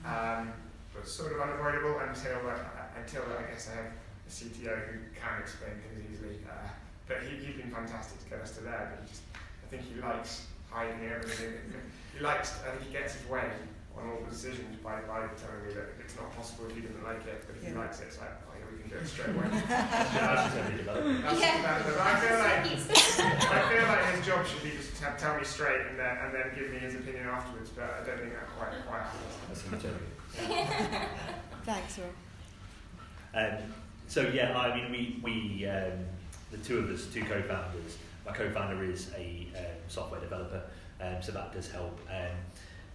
But sort of unavoidable until I guess I have a CTO who can explain things easily. But he's been fantastic to get us to there. But I think he likes hiding everything. He gets his way on all the decisions by telling me that it's not possible if he doesn't like it, but if he likes it, it's like, oh yeah, we can do it straight away. I feel like his job should be just to tell me straight and then give me his opinion afterwards, but I don't think that quite happens. Thanks, Rob. So yeah, I mean, we the two of us, 2 co-founders. My co-founder is a software developer, so that does help.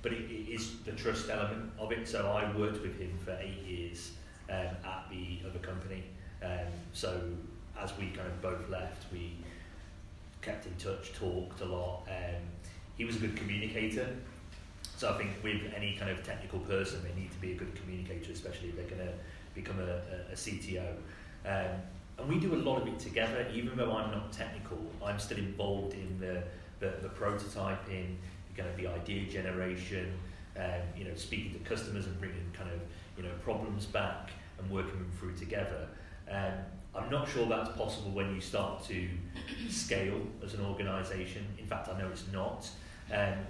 But it is the trust element of it. So I worked with him for 8 years at the other company. So as we kind of both left, we kept in touch, talked a lot. He was a good communicator. So I think with any kind of technical person, they need to be a good communicator, especially if they're going to become a CTO. And we do a lot of it together. Even though I'm not technical, I'm still involved in the prototyping, kind of the idea generation, speaking to customers and bringing kind of problems back and working them through together. I'm not sure that's possible when you start to scale as an organisation. In fact, I know it's not.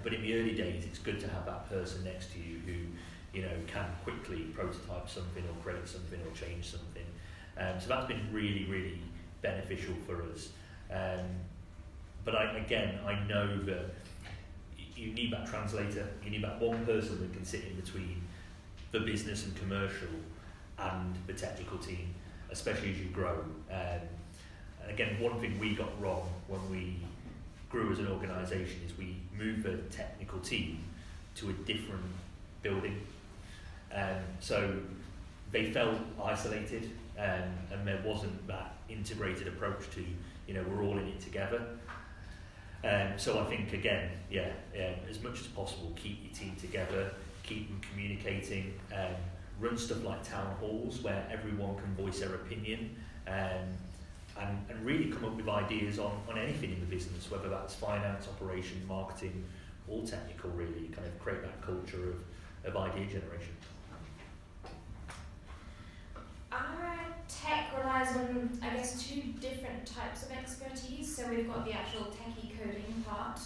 But in the early days, it's good to have that person next to you who can quickly prototype something or create something or change something. So that's been really, really beneficial for us. But I know that you need that translator. You need that one person that can sit in between the business and commercial and the technical team, especially as you grow. And again, one thing we got wrong when we grew as an organisation is we moved the technical team to a different building. So they felt isolated, and there wasn't that integrated approach to, we're all in it together. So I think, again, as much as possible, keep your team together, keep them communicating, run stuff like town halls where everyone can voice their opinion, and really come up with ideas on anything in the business, whether that's finance, operation, marketing, all technical, really, kind of create that culture of idea generation. Our tech relies on, I guess, 2 different types of expertise. So we've got the actual techie coding part,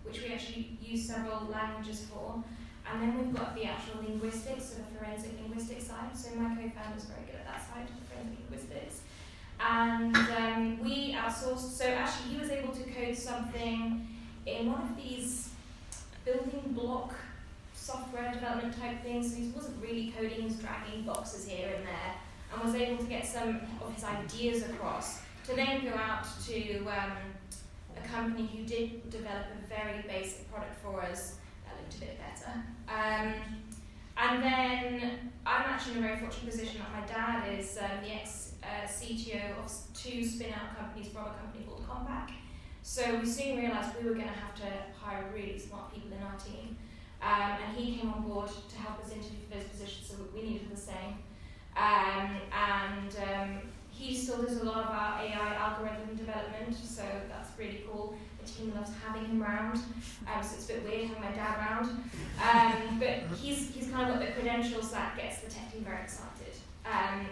which we actually use several languages for. And then we've got the actual linguistics, so the forensic linguistics side. So my co-founder is very good at that side, the forensic linguistics. And we outsourced, so actually he was able to code something in one of these building block software development type things. So he wasn't really coding, he was dragging boxes here and there, and was able to get some of his ideas across to then go out to a company who did develop a very basic product for us that looked a bit better. And then I'm actually in a very fortunate position that my dad is the ex-CTO of 2 spin-out companies from a company called Compaq. So we soon realised we were going to have to hire really smart people in our team. And he came on board to help us interview for those positions, so we needed the same. He still does a lot of our AI algorithm development, so that's really cool. The team loves having him round, so it's a bit weird having my dad round. But he's kind of got the credentials that gets the tech team very excited.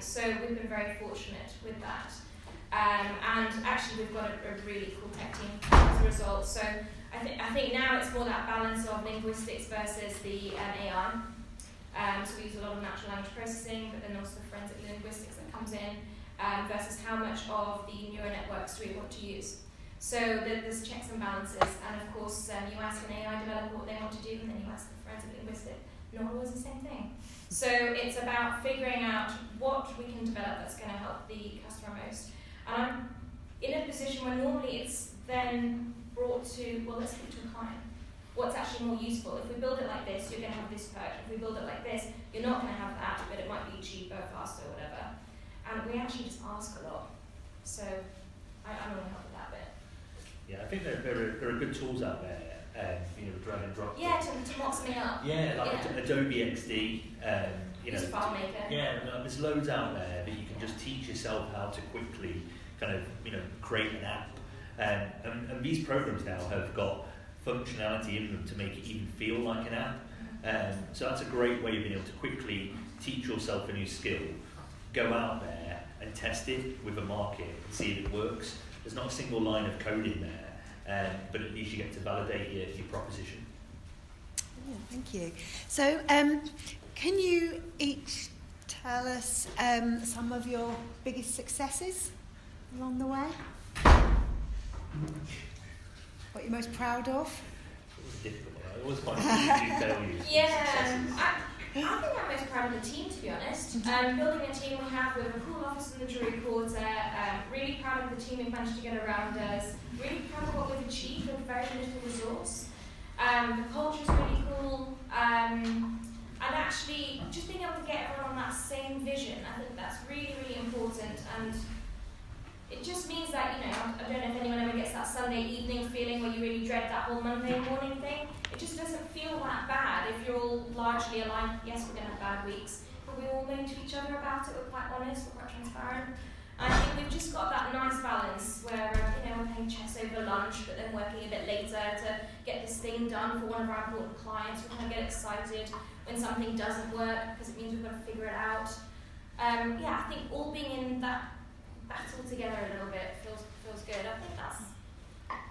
So we've been very fortunate with that. And actually we've got a really cool tech team as a result. So I think now it's more that balance of linguistics versus the AI. So we use a lot of natural language processing, but then also the forensic linguistics that comes in, versus how much of the neural networks do we want to use. So there's checks and balances, and of course you ask an AI developer what they want to do, and then you ask the forensic linguistic, not always the same thing. So it's about figuring out what we can develop that's going to help the customer most. And I'm in a position where normally it's then brought to, well, let's speak to a client. What's actually more useful? If we build it like this, you're going to have this perk. If we build it like this, you're not going to have that, but it might be cheaper, faster, whatever. And we actually just ask a lot. So I'm going to help with that bit. Yeah, I think there are good tools out there, drag and drop. Yeah, to mock something up. Yeah, like Adobe XD. Use a file maker. Yeah, there's loads out there that you can just teach yourself how to quickly kind of, create an app. And these programs now have got functionality in them to make it even feel like an app. So that's a great way of being able to quickly teach yourself a new skill, go out there and test it with a market and see if it works. There's not a single line of code in there, but at least you get to validate your proposition. Yeah, thank you. So can you each tell us some of your biggest successes along the way? What you're most proud of? It was difficult. I always find it to tell you. Yeah, I think I'm most proud of the team, to be honest. Building a team we have with a cool office in the jury quarter, really proud of the team we've managed to get around us, really proud of what we've achieved with very little resource. The culture's really cool, and actually just being able to get everyone on that same vision, I think that's really, really important. And it just means that, I don't know if anyone ever gets that Sunday evening feeling where you really dread that whole Monday morning thing. It just doesn't feel that bad if you're all largely aligned. Yes, we're going to have bad weeks, but we're all known to each other about it. We're quite honest, we're quite transparent. And I think we've just got that nice balance where, we're playing chess over lunch, but then working a bit later to get this thing done for one of our important clients. We kind of get excited when something doesn't work because it means we've got to figure it out. I think all being in that battle together a little bit feels good. I think that's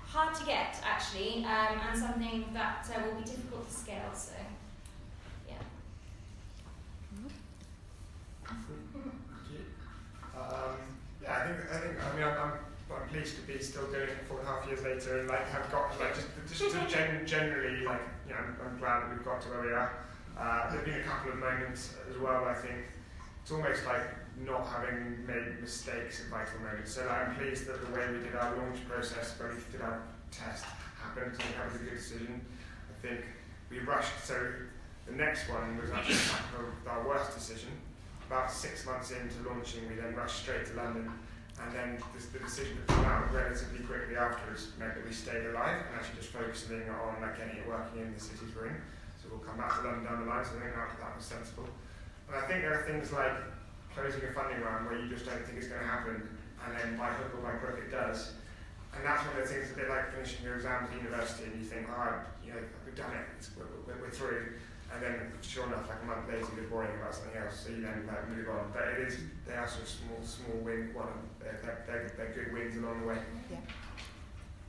hard to get, actually, and something that will be difficult to scale. So, yeah. I'm pleased to be still doing it 4.5 years later, and have got generally I'm glad that we've got to where we are. There've been a couple of moments as well. I think it's almost like not having made mistakes in vital moments. So I'm pleased that the way we did our launch process, when we did our test, happened. So that was a good decision. I think we rushed. So the next one was actually our worst decision. About 6 months into launching, we then rushed straight to London, and then the decision to pull out relatively quickly afterwards meant that we stayed alive and actually just focusing on getting it working in the cities we're in. So we'll come back to London down the line. So I think that was sensible. And I think there are things like closing a funding round where you just don't think it's going to happen, and then by hook or by crook it does. And that's one of the things, a bit like finishing your exams at university, and you think, we've done it, we're through. And then, sure enough, like a month later, you're boring about something else, so you then move on. But they are sort of small wins. They're good wins along the way.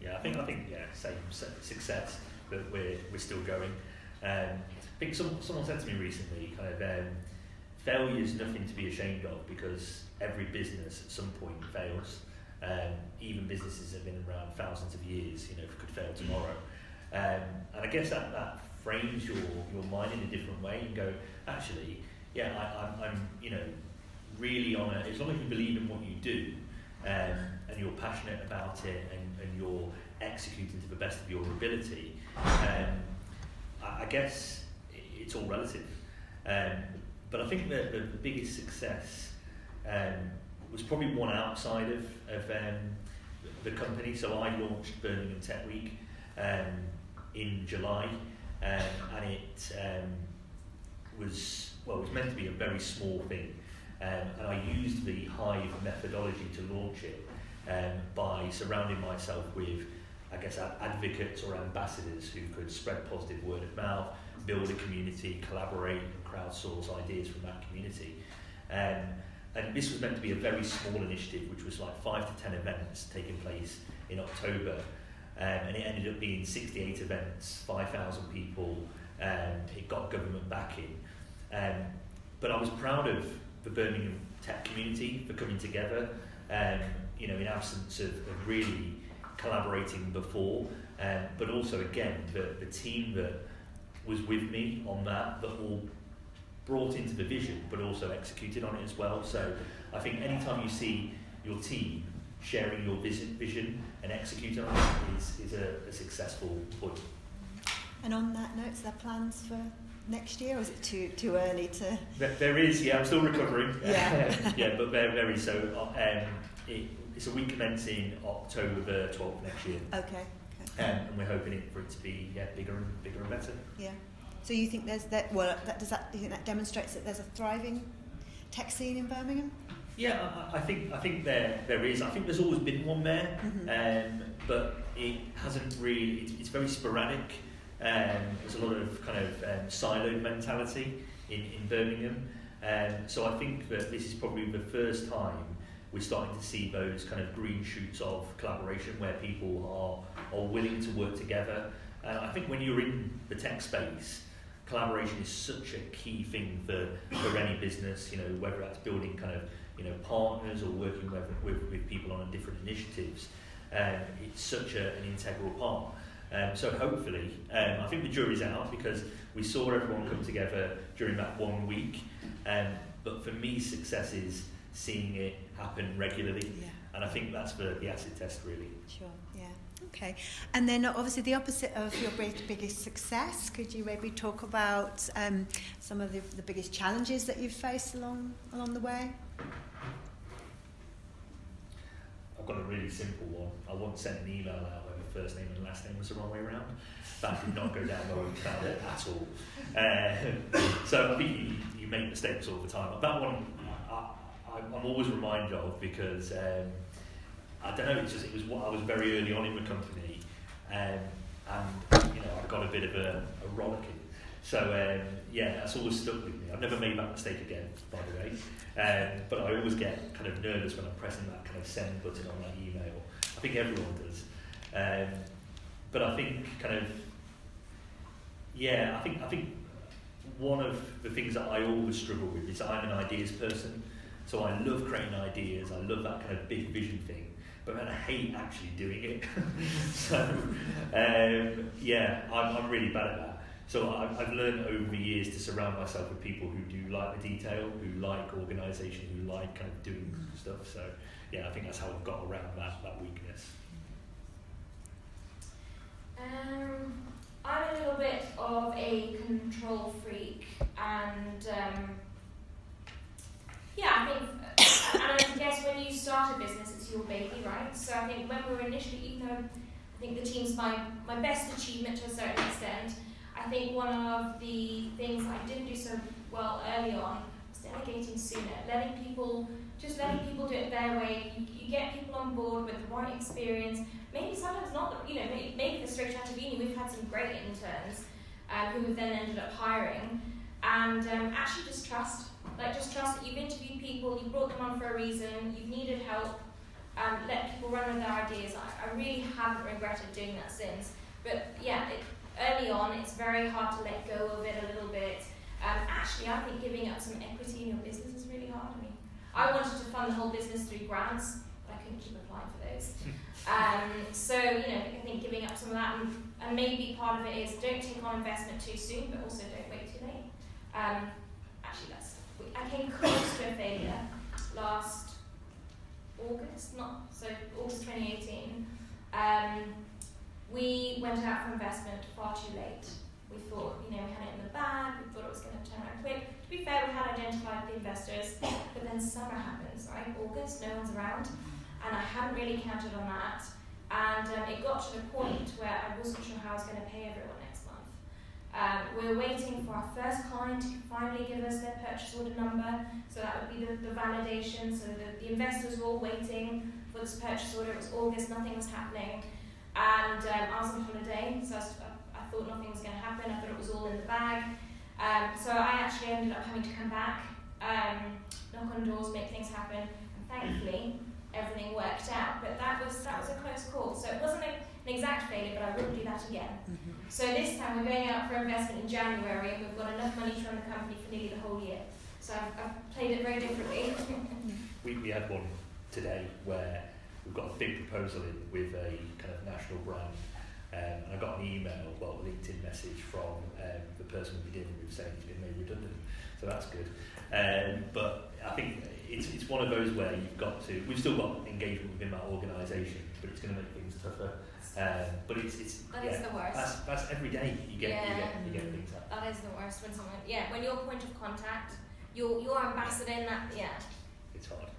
Yeah, I think same success, but we're still going. I think someone said to me recently, failure is nothing to be ashamed of, because every business at some point fails. Even businesses that have been around thousands of years, could fail tomorrow. And I guess that frames your mind in a different way and go, actually, I'm really on it. As long as you believe in what you do, and you're passionate about it, and you're executing to the best of your ability, I guess it's all relative. But I think that the biggest success was probably one outside of the company. So I launched Birmingham Tech Week in July, and it was meant to be a very small thing, and I used the HYVE methodology to launch it by surrounding myself with, I guess, advocates or ambassadors who could spread positive word of mouth, build a community, collaborate and crowdsource ideas from that community. And this was meant to be a very small initiative, which was like 5 to 10 events taking place in October. And it ended up being 68 events, 5,000 people. It got government backing. But I was proud of the Birmingham tech community for coming together, in absence of really collaborating before. But also, again, the team that was with me on that all brought into the vision, but also executed on it as well. So I think anytime you see your team sharing your vision and executing on it is a successful point. And on that note, is there plans for next year, or is it too early to? There is, yeah. I'm still recovering. Yeah. Yeah, but very so. It's a week commencing October the 12th next year. Okay. And we're hoping for it to be bigger and better. Yeah. So you think there's that? Well, do you think that demonstrates that there's a thriving tech scene in Birmingham? Yeah, I think there is. I think there's always been one there, but it hasn't really. It's very sporadic. There's a lot of kind of siloed mentality in Birmingham. So I think that this is probably the first time we're starting to see those kind of green shoots of collaboration where people are willing to work together. And I think when you're in the tech space, collaboration is such a key thing for any business, whether that's building kind of, partners or working with people on different initiatives. It's such an integral part. So hopefully, I think the jury's out because we saw everyone come together during that 1 week. But for me, success is seeing it happen regularly. Yeah. And I think that's the acid test, really. Sure, yeah. Okay. And then obviously the opposite of your biggest success, could you maybe talk about some of the biggest challenges that you've faced along the way? I've got a really simple one. I once sent an email out where the first name and last name was the wrong way around. That did not go down well with found it at all. So I think you make mistakes all the time. But that one I'm always reminded of because I don't know. It was what I was very early on in the company, and I got a bit of a rollicking. So that's always stuck with me. I've never made that mistake again, by the way. But I always get kind of nervous when I'm pressing that kind of send button on that email. I think everyone does. But I think I think one of the things that I always struggle with is I'm an ideas person. So I love creating ideas. I love that kind of big vision thing. But then I hate actually doing it. So I'm really bad at that. So I've learned over the years to surround myself with people who do like the detail, who like organisation, who like kind of doing stuff. So I think that's how I've got around that weakness. I'm a little bit of a control freak, and I guess when you start a business, it's your baby, right? So I think when we were initially, even though I think the team's my best achievement to a certain extent, I think one of the things I didn't do so well early on was delegating sooner, letting people do it their way. You get people on board with the right experience. Maybe sometimes not, maybe they're straight out of uni. We've had some great interns who we've then ended up hiring, and actually just trust. Just trust that you've interviewed people, you brought them on for a reason, you've needed help, let people run with their ideas. I really haven't regretted doing that since. But early on, it's very hard to let go of it a little bit. Actually, I think giving up some equity in your business is really hard for me. I wanted to fund the whole business through grants, but I couldn't keep applying for those. I think giving up some of that, and maybe part of it is don't take on investment too soon, but also don't wait too late. I came close to a failure last August 2018. We went out for investment far too late. We thought, we had it in the bag, we thought it was going to turn around quick. To be fair, we had identified the investors, but then summer happens, right? August, no one's around. and I hadn't really counted on that. And it got to the point where I wasn't sure how I was going to pay everyone next month. We were waiting for our first client to finally give us their purchase order number, so that would be the validation. So the investors were all waiting for this purchase order. It was August, nothing was happening, and I was on holiday, so I thought nothing was going to happen. I thought it was all in the bag. So I actually ended up having to come back, knock on doors, make things happen, and thankfully everything worked out. But that was a close call. So it wasn't an exact failure, but I wouldn't do that again. So this time we're going out for investment in January, and we've got enough money to run the company for nearly the whole year. So I've played it very differently. We had one today where we've got a big proposal in with a kind of national brand, and I got an email, well, a LinkedIn message from the person we've been dealing with saying he's been made redundant. So that's good. But I think it's one of those where we've still got engagement within that organisation, but it's going to make things tougher. But it's Is the worst. That's every day you get things like that. Is the worst when someone when your point of contact, your ambassador in that it's hard.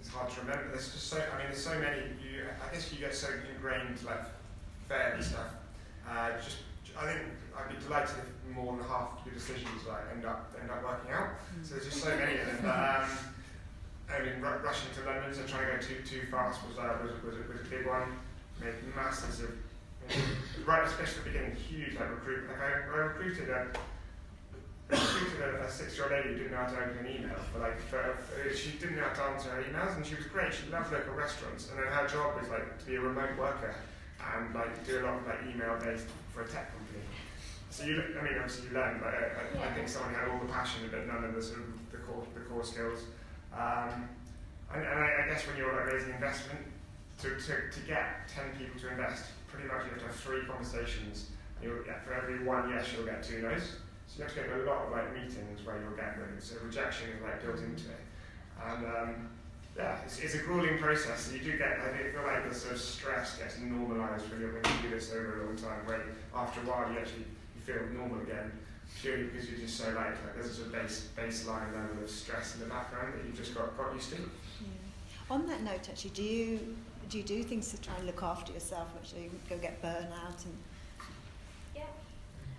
It's hard to remember. There's just there's so many. I guess you get so ingrained like fairly stuff. I think I'd be delighted if more than half of your decisions end up working out. So there's just so many of them. But rushing to London and trying to go too fast was a big one. Made masses of, right, especially at the beginning, huge recruitment. I recruited a 6-year-old lady who didn't know how to open an email. She didn't know how to answer her emails, and she was great. She loved local restaurants, and then her job was to be a remote worker and do a lot of email based for a tech company. So obviously you learn, but I think someone had all the passion but none of the sort of the core skills. And I guess when you're raising investment, to get 10 people to invest, pretty much you have to have 3 conversations. For every one yes, you'll get 2 no's. So you have to go to a lot of meetings where you'll get them. So rejection is built into it. And it's a grueling process. So you do get, I feel like the sort of stress gets normalised when you do this over a long time, where after a while you feel normal again, purely because you're just so there's a sort of baseline level of stress in the background that you've just got used to. Yeah. On that note, actually, do you do things to try and look after yourself, which you go get burnout and? Yeah.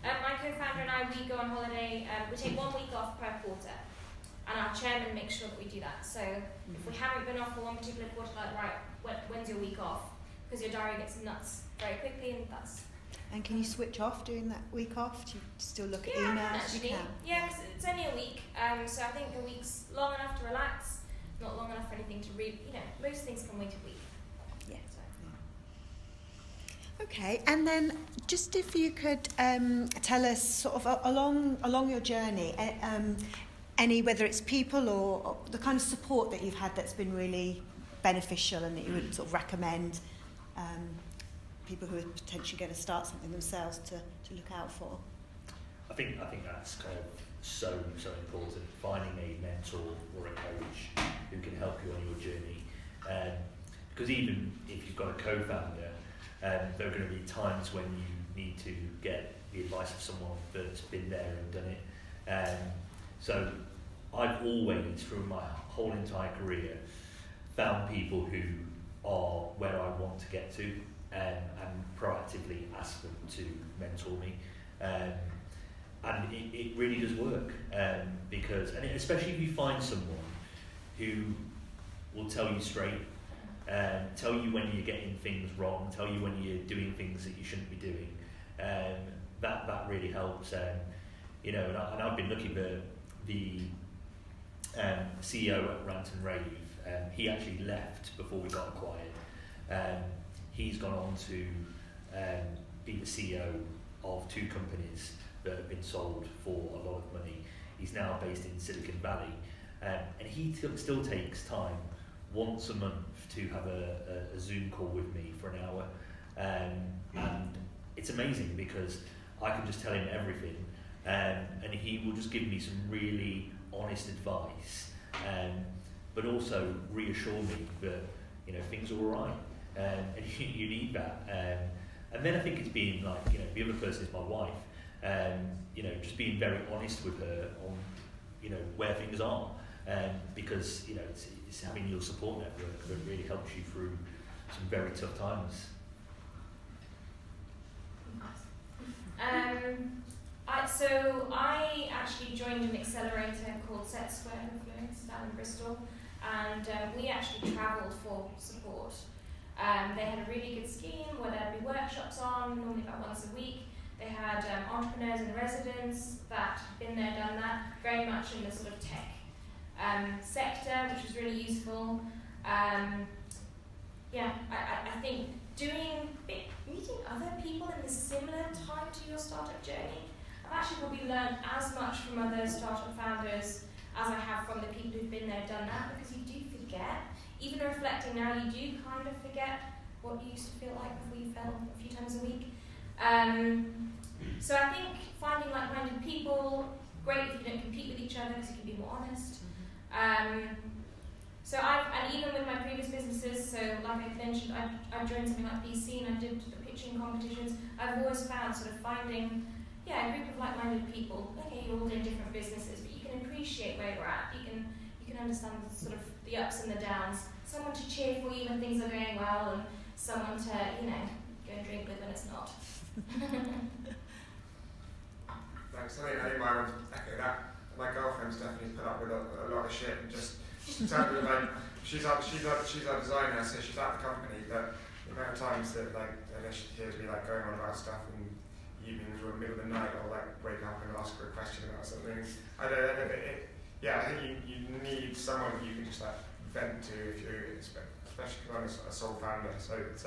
My co-founder and I, we go on holiday. We take 1 week off per quarter, and our chairman makes sure that we do that. So if we haven't been off for one particular quarter, when's your week off? Because your diary gets nuts very quickly, and that's. And can you switch off during that week off? Do you still look at emails? Actually. Yeah, because it's only a week. So I think a week's long enough to relax, not long enough for anything to read. Most things can wait a week. Yeah. Okay, and then just if you could tell us sort of along your journey, whether it's people or the kind of support that you've had that's been really beneficial and that you would sort of recommend people who are potentially going to start something themselves to look out for. I think that's kind of so important. Finding a mentor or a coach who can help you on your journey, because even if you've got a co-founder, there are going to be times when you need to get the advice of someone that's been there and done it. So I've always, through my whole entire career, found people who are where I want to get to, and proactively ask them to mentor me. And it really does work, because, and especially if you find someone who will tell you straight, tell you when you're getting things wrong, tell you when you're doing things that you shouldn't be doing. That really helps. And I've been looking at the CEO at Rant and Rave. He actually left before we got acquired. He's gone on to be the CEO of 2 companies that have been sold for a lot of money. He's now based in Silicon Valley, and he still takes time once a month to have a Zoom call with me for an hour, and it's amazing because I can just tell him everything, and he will just give me some really honest advice, but also reassure me that things are all right, and you need that. And then I think it's being the other person is my wife, just being very honest with her on where things are, because it's having your support network that really helps you through some very tough times. So I actually joined an accelerator called Set Square Fluence down in Bristol, and we actually travelled for support. They had a really good scheme where there'd be workshops on, normally about once a week. They had entrepreneurs in residence that had been there, done that, very much in the sort of tech sector, which was really useful. I think meeting other people in the similar time to your startup journey, I've actually probably learned as much from other startup founders as I have from the people who've been there, done that, because you do forget. Even reflecting now, you do kind of forget what you used to feel like before you fell a few times a week. So I think finding like-minded people, great if you don't compete with each other because you can be more honest. And even with my previous businesses, so like I mentioned, I joined something like BC and I did the pitching competitions. I've always found sort of finding, a group of like-minded people. Okay, you're all doing different businesses, but you can appreciate where you're at. You can understand sort of the ups and the downs. Someone to cheer for you when things are going well, and someone to, go and drink with when it's not. Thanks. I think my one's echo that. My girlfriend's definitely put up with a lot of shit and just tell me she's our designer, so she's at the company, but the amount of times that she hears me going on about stuff in evenings or in the middle of the night, or wake up and ask her a question about something. I think you need someone that you can just vent to if you, especially because I'm a sole founder. So it's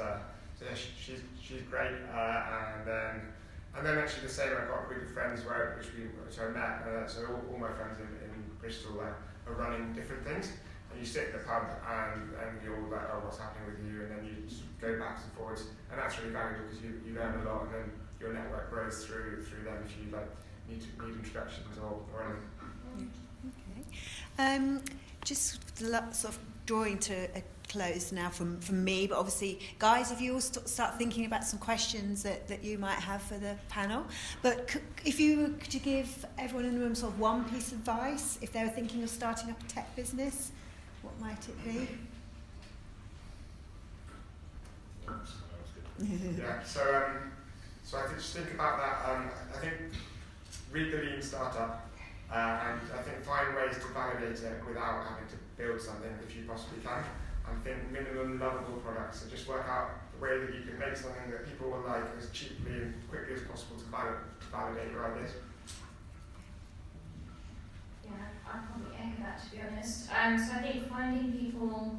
she's great, and then actually the same. I've got a group of friends which I met. So all my friends in Bristol are running different things, and you sit in the pub and you're all like, oh, what's happening with you, and then you just go backwards and forwards, and that's really valuable because you learn a lot, and then your network grows through them if you need introductions or anything. Okay. Just sort of drawing to a close now from me, but obviously, guys, if you all start thinking about some questions that you might have for the panel. But if you were to give everyone in the room sort of one piece of advice, if they were thinking of starting up a tech business, what might it be? So I think just think about that. I think read the Lean Startup, and I think find ways to validate it without having to build something if you possibly can. And think minimum lovable products. So just work out the way that you can make something that people will like as cheaply and quickly as possible to validate your ideas. Yeah, I'd probably echo that, to be honest. So I think finding people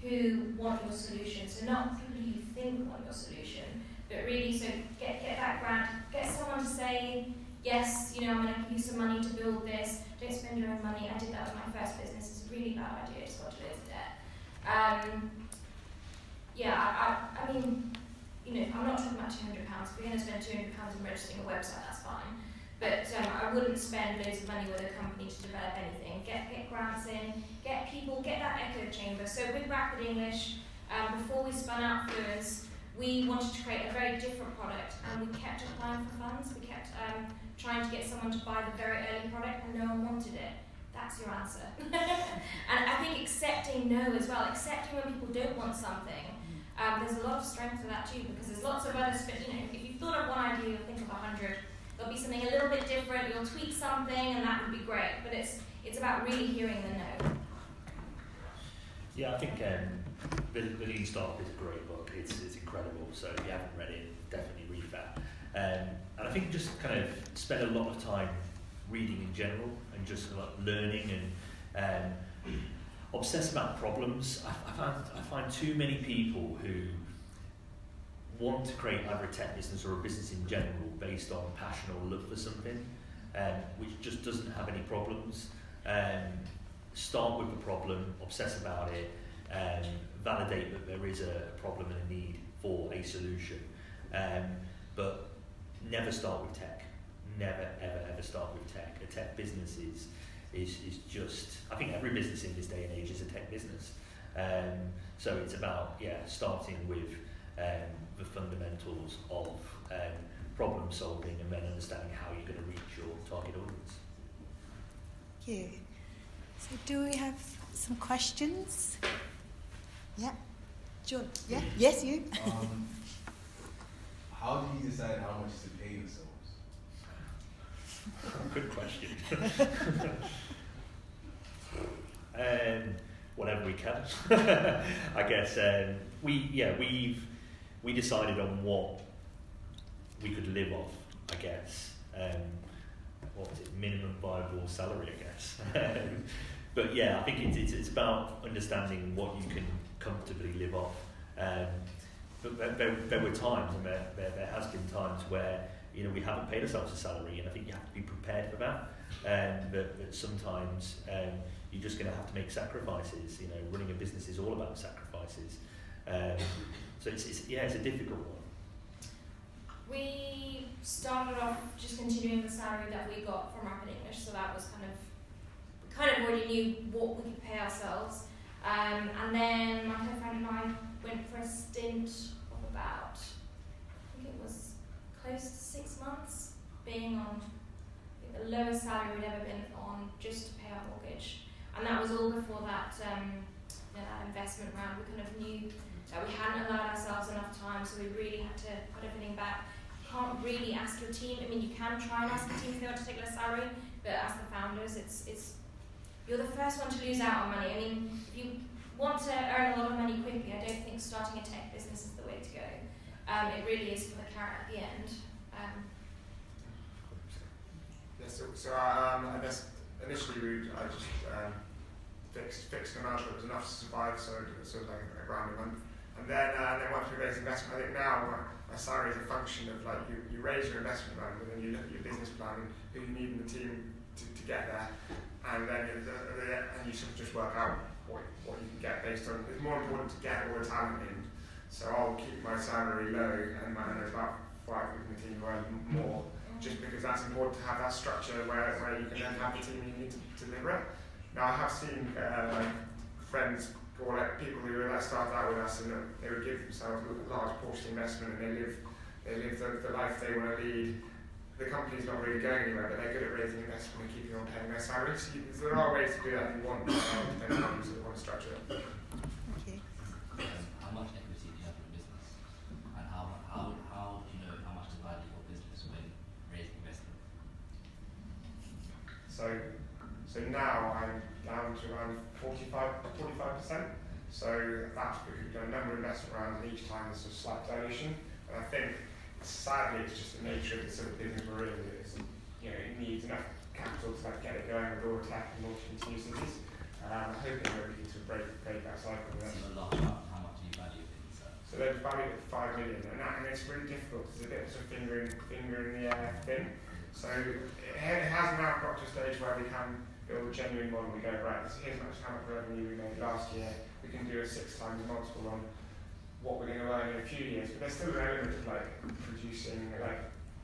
who want your solution, so not people who you think want your solution, but really, so get that grant, get someone to say, yes, I'm going to give you some money to build this, don't spend your own money. I did that with my first business. It's a really bad idea, just got to lose debt. I mean, I'm not talking about £200. If you're going to spend £200 on registering a website, that's fine. But I wouldn't spend loads of money with a company to develop anything. Get grants in, get people, get that echo chamber. So with Rapid English, before we spun out Fluence, we wanted to create a very different product, and we kept applying for funds. We kept trying to get someone to buy the very early product, and no one wanted it. That's your answer. And I think accepting no as well, accepting when people don't want something. There's a lot of strength to that too, because there's lots of other, if you've thought of one idea, you'll think of 100. There'll be something a little bit different, you'll tweak something, and that would be great. But it's about really hearing the no. Yeah, I think the Lean Startup is a great book. It's incredible. So if you haven't read it, definitely read that. And I think just kind of spend a lot of time reading in general and just learning and obsess about problems. I find too many people who want to create either a tech business or a business in general based on passion or love for something, which just doesn't have any problems. Start with the problem, obsess about it, validate that there is a problem and a need for a solution, but never start with tech. Never, ever start with tech. A tech business is just, I think every business in this day and age is a tech business. So it's about, starting with the fundamentals of problem solving and then understanding how you're going to reach your target audience. Thank you. So do we have some questions? Yeah. John? Yeah? Yes, you? How do you decide how much to pay yourselves? Good question. Whatever we can, I guess. We decided on what we could live off, I guess. What was it? Minimum viable salary, I guess. But yeah, I think it's about understanding what you can comfortably live off. But there were times, and there has been times where we haven't paid ourselves a salary, and I think you have to be prepared for that. But sometimes you're just going to have to make sacrifices. Running a business is all about sacrifices. So it's a difficult one. We started off just continuing the salary that we got from Rapid English, so that was kind of already knew what we could pay ourselves. And then my co-founder and I went for a stint of about, I think it was close to 6 months, being on the lowest salary we'd ever been on just to pay our mortgage. And that was all before that, that investment round. We kind of knew that we hadn't allowed ourselves enough time, so we really had to put everything back. You can't really ask your team. I mean, you can try and ask the team if they want to take less salary, but as the founders, it's you're the first one to lose out on money. I mean, if you want to earn a lot of money quickly, I don't think starting a tech business is the way to go. It really is for the carrot at the end. I guess initially I just fixed an amount that was enough to survive, so it was sort of like £1 grand a month. And then once we raised investment, I think now my salary is a function of you raise your investment round, and then you look at your business plan and who you need in the team to get there, and then you sort of just work out what you can get based on. It's more important to get all the talent in, so I'll keep my salary low, and there's about 5 people in the team who earn more, just because that's important to have that structure where you can then have the team you need to deliver it. Now I have seen friends or people who started out with us, and they would give themselves a large portion investment, and they live the life they want to lead. The company's not really going anywhere, but they're good at raising investment and keeping on paying their salaries. So there are ways to do that if you want, depending on how you want to structure it. Okay. How much equity do you have in the business, and how do you know how much to value your business when raising investment? So now I'm down to around 45%. So that's because we've done a number of investment rounds, and each time there's a slight dilution. And I think sadly it's just the nature of the sort of business we're in. It needs enough capital to get it going with all the tech and launch into new cities. I'm hoping that we can sort of break that cycle. So a large amount, how much do you value things? So they're valued at 5 million, and it's really difficult because it's a bit of a sort of finger in the air thing. So it has now got to a stage where we can build a genuine model. We go, right, here's how much revenue we made last year. We can do a 6 times multiple on what we're going to earn in a few years. But there's still an element of producing,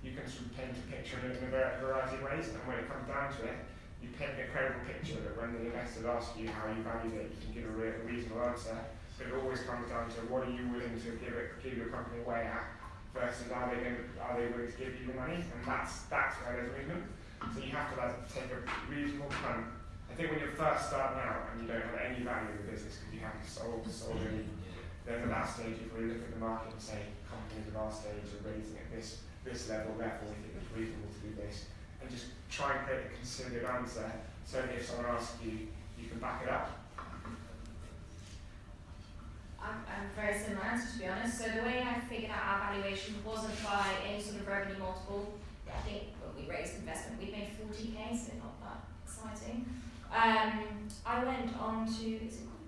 you can sort of paint a picture in a variety of ways, and when it comes down to it, you paint a credible picture that when the investors ask you how you value it, you can give a reasonable answer. But it always comes down to what are you willing to give your company away at, versus are they willing to give you the money, and that's where there's movement. So you have to take a reasonable punt. I think when you're first starting out and you don't have any value in the business because you haven't sold any, then at that stage you probably look at the market and say companies of our stage are raising at this level, therefore we think it's reasonable to do this, and just try and create a considered answer so that if someone asks you, you can back it up. I'm very similar answer, to be honest. So the way I figured out our valuation wasn't by any sort of revenue multiple. I think when we raised investment, we made 40k, so not that exciting. I went on to, is it called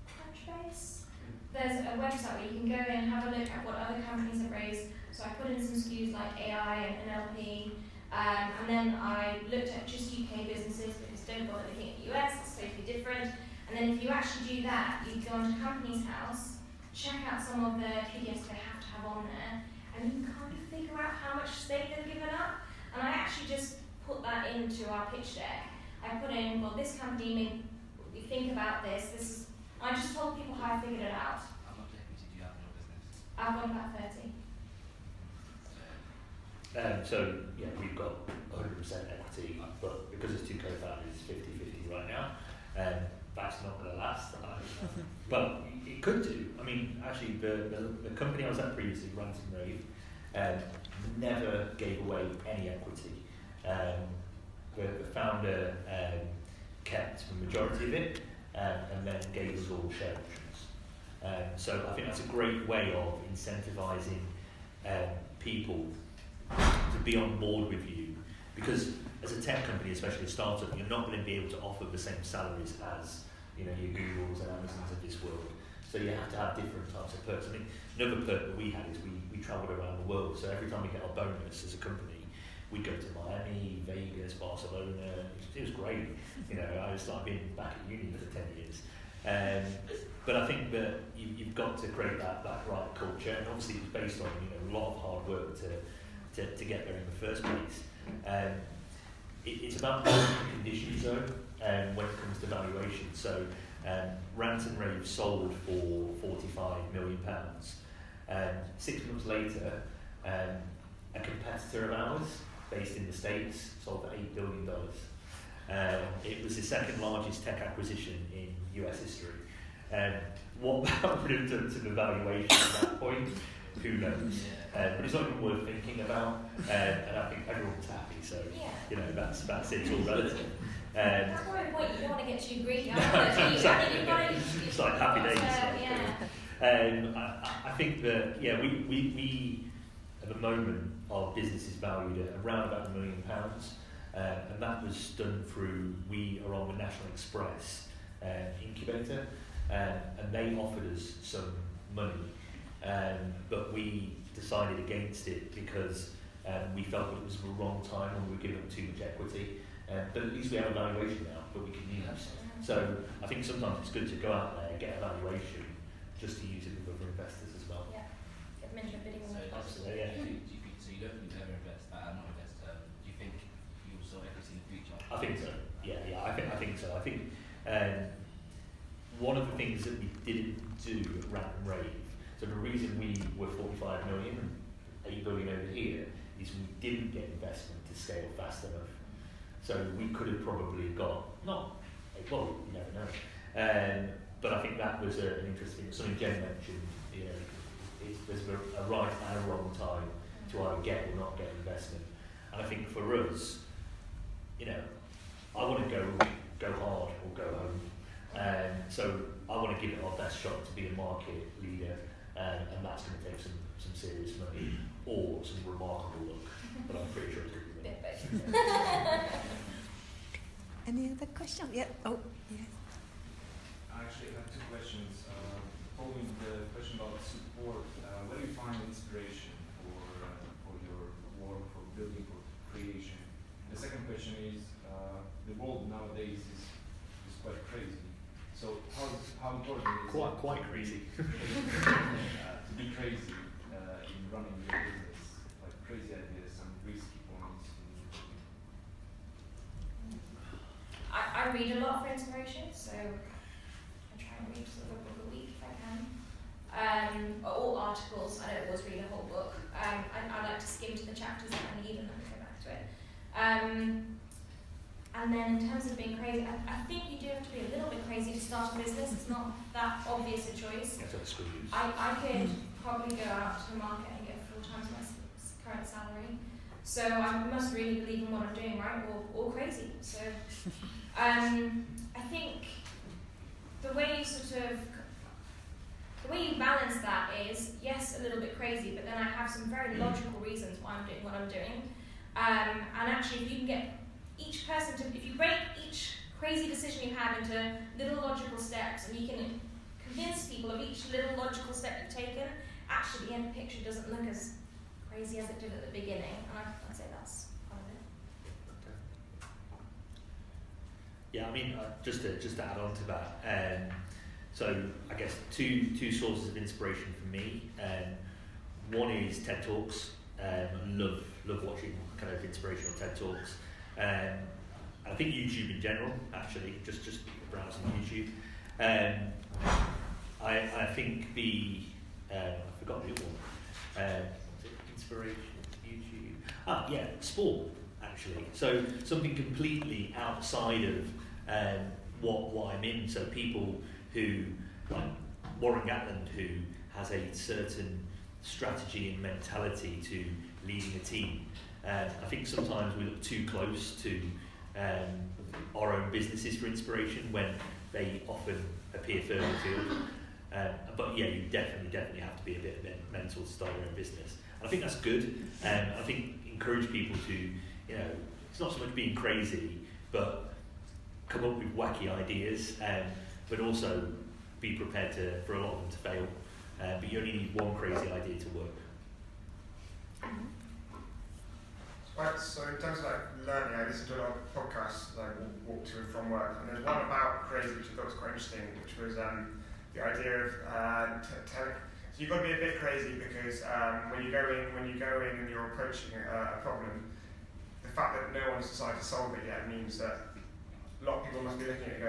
Crunchbase? There's a website where you can go in and have a look at what other companies have raised. So I put in some SKUs like AI and NLP, and then I looked at just UK businesses because don't bother looking at the US, it's totally different. And then if you actually do that, you go onto Companies House, check out some of the PDFs they have to have on there, and you can kind of figure out how much stake they've given up. And I actually just put that into our pitch deck. I put in, well, this company, we think about this. I just told people how I figured it out. How much equity do you have in your business? I've got about 30. We've got 100% equity, but because it's 2 co-founders, it's 50-50 right now. That's not going to last. But it could do. I mean, actually, the company I was at previously, Ransom Rave, never gave away any equity. The founder kept the majority of it and then gave us all share options. So I think that's a great way of incentivizing people to be on board with you, because as a tech company, especially a startup, you're not going to be able to offer the same salaries as your Googles and Amazons of this world. So you have to have different types of perks. I mean, another perk that we had is we travelled around the world. So every time we get our bonus as a company, we go to Miami, Vegas, Barcelona. It was great. I was like being back at uni for 10 years. But I think that you've got to create that right culture, and obviously it was based on a lot of hard work to get there in the first place. It's about the conditions though, when it comes to valuation. So Ransom Rave sold for £45 million. 6 months later, a competitor of ours, based in the States, sold for $8 billion. It was the second largest tech acquisition in US history. What that would have done to the valuation at that point, who knows? But it's not even worth thinking about, and I think everyone's happy, so that's it, it's all relative. That's probably the point. You don't want to get too greedy. It's like happy days. I think that we at the moment our business is valued at around about £1 million, and that was done through, we are on the National Express incubator, and they offered us some money, but we decided against it because we felt it was the wrong time when we were giving them too much equity. But at least we have a valuation now that we can use. So I think sometimes it's good to go out there and get a valuation just to use it with other investors as well. Yeah, get them into a bidding war. Absolutely, yeah. So you don't think you ever invest, not invest, do you think you will sell equity in the future? I think so. Yeah, I think so. I think one of the things that we didn't do at Ransom Rave, so the reason we were 45 million, 8 billion over here, is we didn't get investment to scale fast enough. So we could have probably got, you never know. But I think that was an interesting, something Jen mentioned, there's a right and a wrong time to either get or not get investment. And I think for us, I want to go hard or go home. So I want to give it our best shot to be a market leader, and that's going to take some serious money or some remarkable luck. But I'm pretty sure it's going to be Any other questions? Yeah. Oh, yes. I actually have two questions. Following the question about support, where do you find inspiration for your work, for building, for creation? The second question is, the world nowadays is quite crazy. So how important is it quite crazy to be crazy in running your business, like crazy ideas, some risky points? I read a lot for inspiration, so I try and read sort of a book a week if I can. Or articles. I don't always read a whole book. I like to skim to the chapters that I need and then go back to it. And then in terms of being crazy, I think you do have to be a little bit crazy to start a business. It's not that obvious a choice. I could probably go out to the market and get 4 times my current salary. So I must really believe in what I'm doing, right? Or crazy. So I think the way you balance that is, yes, a little bit crazy, but then I have some very logical reasons why I'm doing what I'm doing. And actually, if you can get each person if you break each crazy decision you have into little logical steps, and you can convince people of each little logical step you've taken, actually the end picture doesn't look as crazy as it did at the beginning. And I'd say that's part of it. Yeah, I mean, just to add on to that, so I guess two sources of inspiration for me. One is TED Talks. Love watching kind of inspirational TED Talks. I think YouTube in general, actually, just browsing YouTube. I think I forgot the other one. Inspiration, YouTube. Sport, actually. So something completely outside of what I'm in. So people who, like Warren Gatland, who has a certain strategy and mentality to leading a team. I think sometimes we look too close to our own businesses for inspiration when they often appear further afield. But yeah, you definitely have to be a bit mental to start your own business. And I think that's good. I think encourage people to, you know, it's not so much being crazy, but come up with wacky ideas, but also be prepared for a lot of them to fail. But you only need one crazy idea to work. Right, so in terms of like learning, I listen to a lot of podcasts, like walk to and from work, and there's one about crazy which I thought was quite interesting, which was the idea of telling. So you've got to be a bit crazy because when you go in and you're approaching a problem, the fact that no one's decided to solve it yet means that a lot of people must be looking at it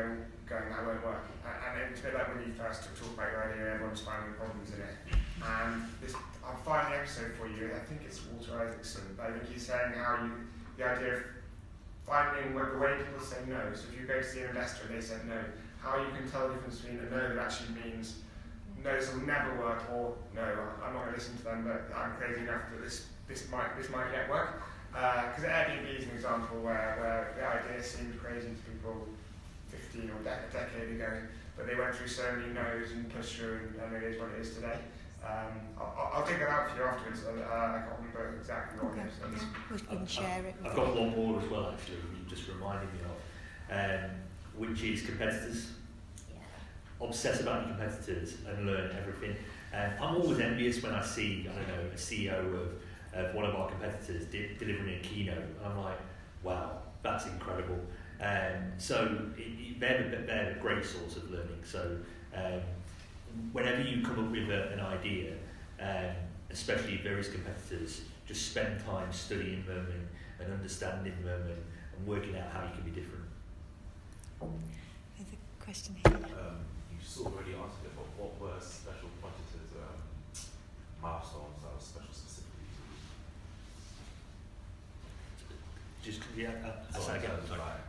going that won't work. And it's a bit like when you first talk about your idea, everyone's finding problems in it. And I'll find the episode for you. I think it's Walter Isaacson. But I think he's saying how the idea of finding the way people say no. So if you go to see an investor and they said no, how you can tell the difference between a no that actually means no, this will never work, or no, I'm not going to listen to them, but I'm crazy enough that this might yet work. Because Airbnb is an example where the idea seemed crazy to people 15 or a decade ago, but they went through so many no's and pushed through, and it is what it is today. I'll take that out for you afterwards. I can't remember exactly what it is. We can share it. I've got one more as well, actually, you just reminded me of, which is competitors. Obsess about your competitors and learn everything. I'm always envious when I see, I don't know, a CEO of one of our competitors delivering a keynote. I'm like, wow, that's incredible. So they're a great source of learning. So whenever you come up with an idea, especially various competitors, just spend time studying them and understanding them and working out how you can be different. There's a question here. You sort of already answered it, but what were special competitors' milestones that was special specifically to you? Just So in terms of like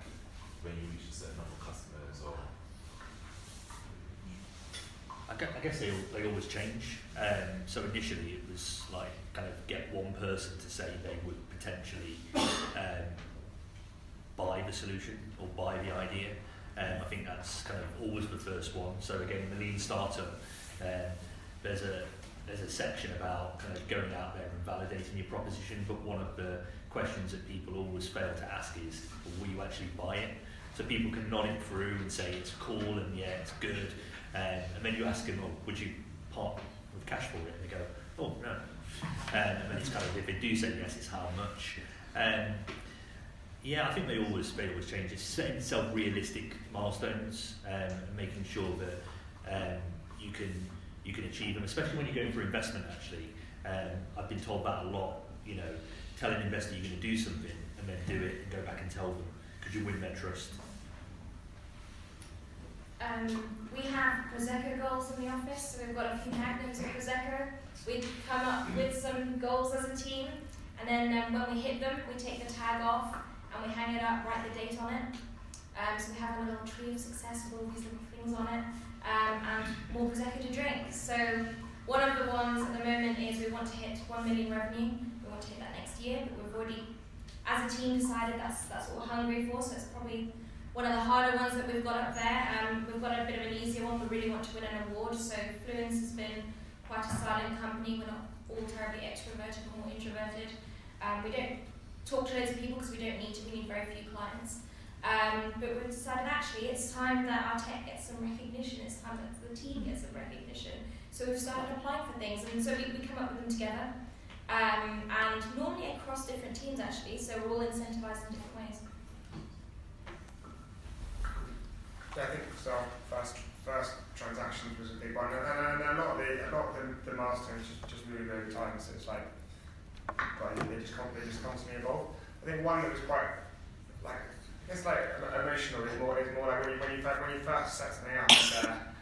when you reach a certain number of customers, or I guess they always change. So initially it was like kind of get one person to say they would potentially buy the solution or buy the idea. I think that's kind of always the first one. So again, in the lean startup, there's a section about kind of going out there and validating your proposition. But one of the questions that people always fail to ask is, will you actually buy it? So people can nod it through and say it's cool and yeah, it's good. And then you ask them, oh, would you part with cash for it? And they go, oh no. And then it's kind of, if they do say yes, it's how much. Yeah, I think they always change. It's setting self-realistic milestones and making sure that you can achieve them, especially when you're going for investment. Actually, I've been told that a lot. You know, tell an investor you're going to do something and then do it and go back and tell them because you win their trust. We have Prosecco goals in the office, so we've got a few magnums of Prosecco. We come up with some goals as a team, and then when we hit them, we take the tag off and we hang it up, write the date on it. So we have a little tree of success with all these little things on it, and more Prosecco to drink. So one of the ones at the moment is we want to hit 1 million revenue. We want to hit that next year, but we've already, as a team, decided that's what we're hungry for. So it's probably one of the harder ones that we've got up there. We've got a bit of an easier one. We really want to win an award. So Fluence has been quite a silent company. We're not all terribly extroverted, we're more introverted. We don't talk to loads of people because we don't need to. We need very few clients. But we've decided actually it's time that our tech gets some recognition. It's time that the team gets some recognition. So we've started applying for things, and so we come up with them together. And normally across different teams actually. So we're all incentivized in different ways. I think so. First transactions was a big one, and a lot of the milestones just move over time. So it's like, they just constantly evolve. I think one that was quite emotional is more like when you first set something up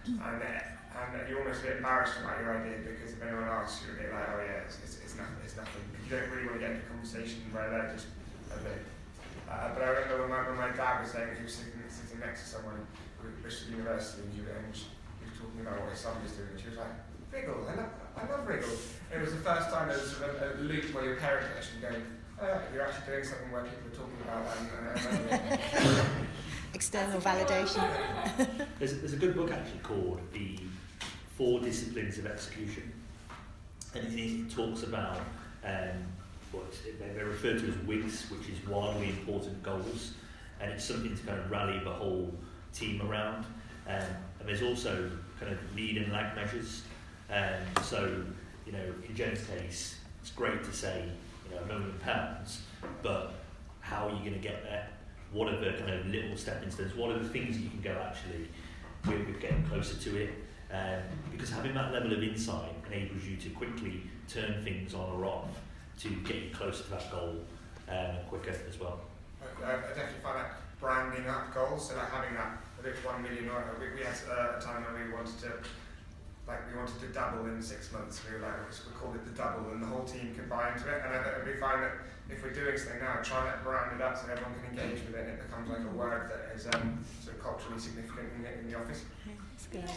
and you're almost a bit embarrassed about your idea because if anyone asks you're a bit like, oh yeah, it's nothing. You don't really want to get into a conversation where they're just a bit But I remember when my dad was saying he was sitting next to someone at Bristol University, and he was talking about what his son was doing, and she was like, Wriggle, I love Wriggle. It was the first time there was sort of a loop where your parents are actually going, oh, you're actually doing something where people are talking about that. External validation. There's a good book actually called The 4 Disciplines of Execution, and it talks about what they're referred to as WIGs, which is wildly important goals, and it's something to kind of rally the whole team around. And there's also kind of lead and lag measures. So, you know, in Jen's case, it's great to say, you know, £1 million, but how are you going to get there? What are the kind of little stepping stones? What are the things that you can go, actually, we're getting closer to it? Because having that level of insight enables you to quickly turn things on or off to get you closer to that goal quicker as well. I definitely find that branding up goals, so like having that, whether it's 1 million or we had a time when we wanted to double in 6 months. We called it the double, and the whole team can buy into it. And we find that if we're doing something now, trying to brand it up so everyone can engage with it, it becomes like a word that is sort of culturally significant in the office. Yeah,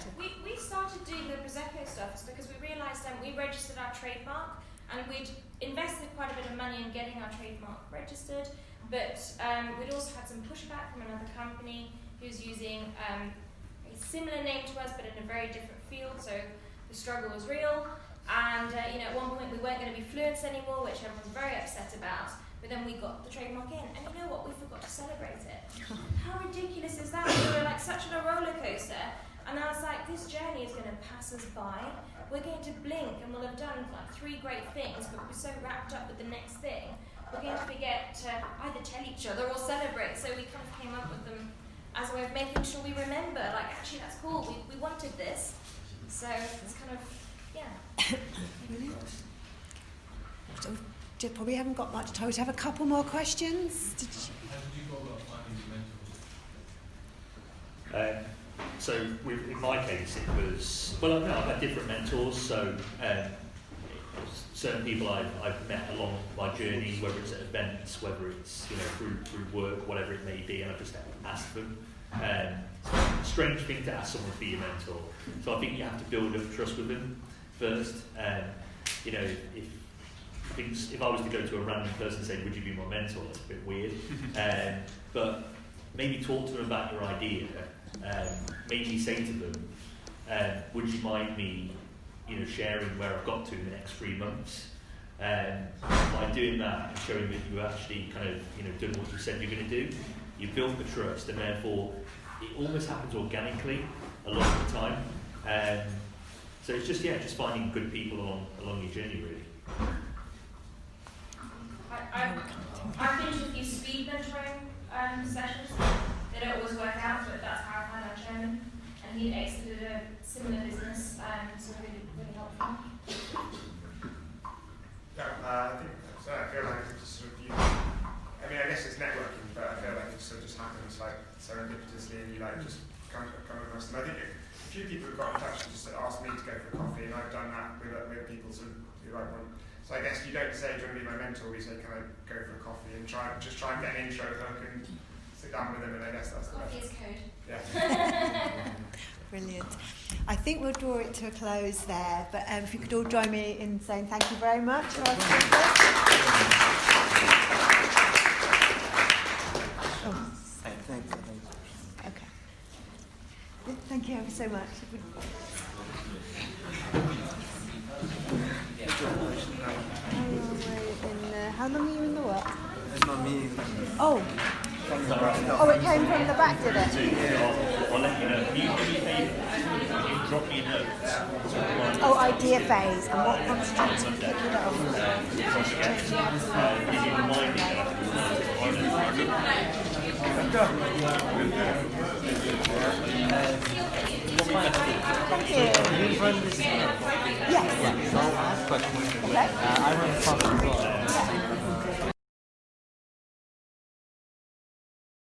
we started doing the Prosecco stuff because we realised we registered our trademark, and we'd invested quite a bit of money in getting our trademark registered, but we'd also had some pushback from another company who's using a similar name to us but in a very different field, so the struggle was real. And at one point we weren't going to be Fluence anymore, which everyone was very upset about, but then we got the trademark in, and you know what, we forgot to celebrate it. How ridiculous is that? We were like such on a roller coaster, and I was like, this journey is going to pass us by. We're going to blink and we'll have done like 3 great things, but we're so wrapped up with the next thing, we're going to forget to either tell each other or celebrate. So we kind of came up with them as a way of making sure we remember, like, actually that's cool, we wanted this. So it's kind of, yeah. So, probably haven't got much time to have a couple more questions. How did you go about finding mentors? So in my case, it was, well, I've had different mentors, so certain people I've met along my journey, whether it's at events, whether it's through work, whatever it may be, and I've just asked them. Strange thing to ask someone to be your mentor. So I think you have to build up trust with them first. If I was to go to a random person and say, would you be my mentor, that's a bit weird. But maybe talk to them about your idea. Maybe say to them, would you mind me sharing where I've got to in the next 3 months? By doing that and showing that you actually kind of done what you said you're going to do, you build the trust, and therefore it almost happens organically a lot of the time. So it's just finding good people along your journey, really. I've been to a few speed mentoring sessions. They don't always work out, but that's how I found our chairman, and he exited a similar business, so really, really helpful. Yeah, I feel like it's just sort of I mean, I guess it's networking, but I feel like it sort of just happens like serendipitously, and you just come across them. I think a few people have got in touch and just asked me to go for a coffee, and I've done that with people who I want. So I guess you don't say, do you want to be my mentor? You say, can I go for a coffee and try and get an intro hook and sit down with them, and I guess that's the best. Coffee is code. Yeah. Brilliant. I think we'll draw it to a close there, but if you could all join me in saying thank you very much for our speakers. Okay. Thank you ever so much. How long are you in the what? It's not me. Oh, it came from the back, did it? I'll let you know. Can you do me a favour? Can you drop me a note? Oh, idea phase. And what constitutes to pick it up? Can you remind me Thank you. You run this? Yes. Yeah, so I'll ask questions. Okay. I run the fund as well.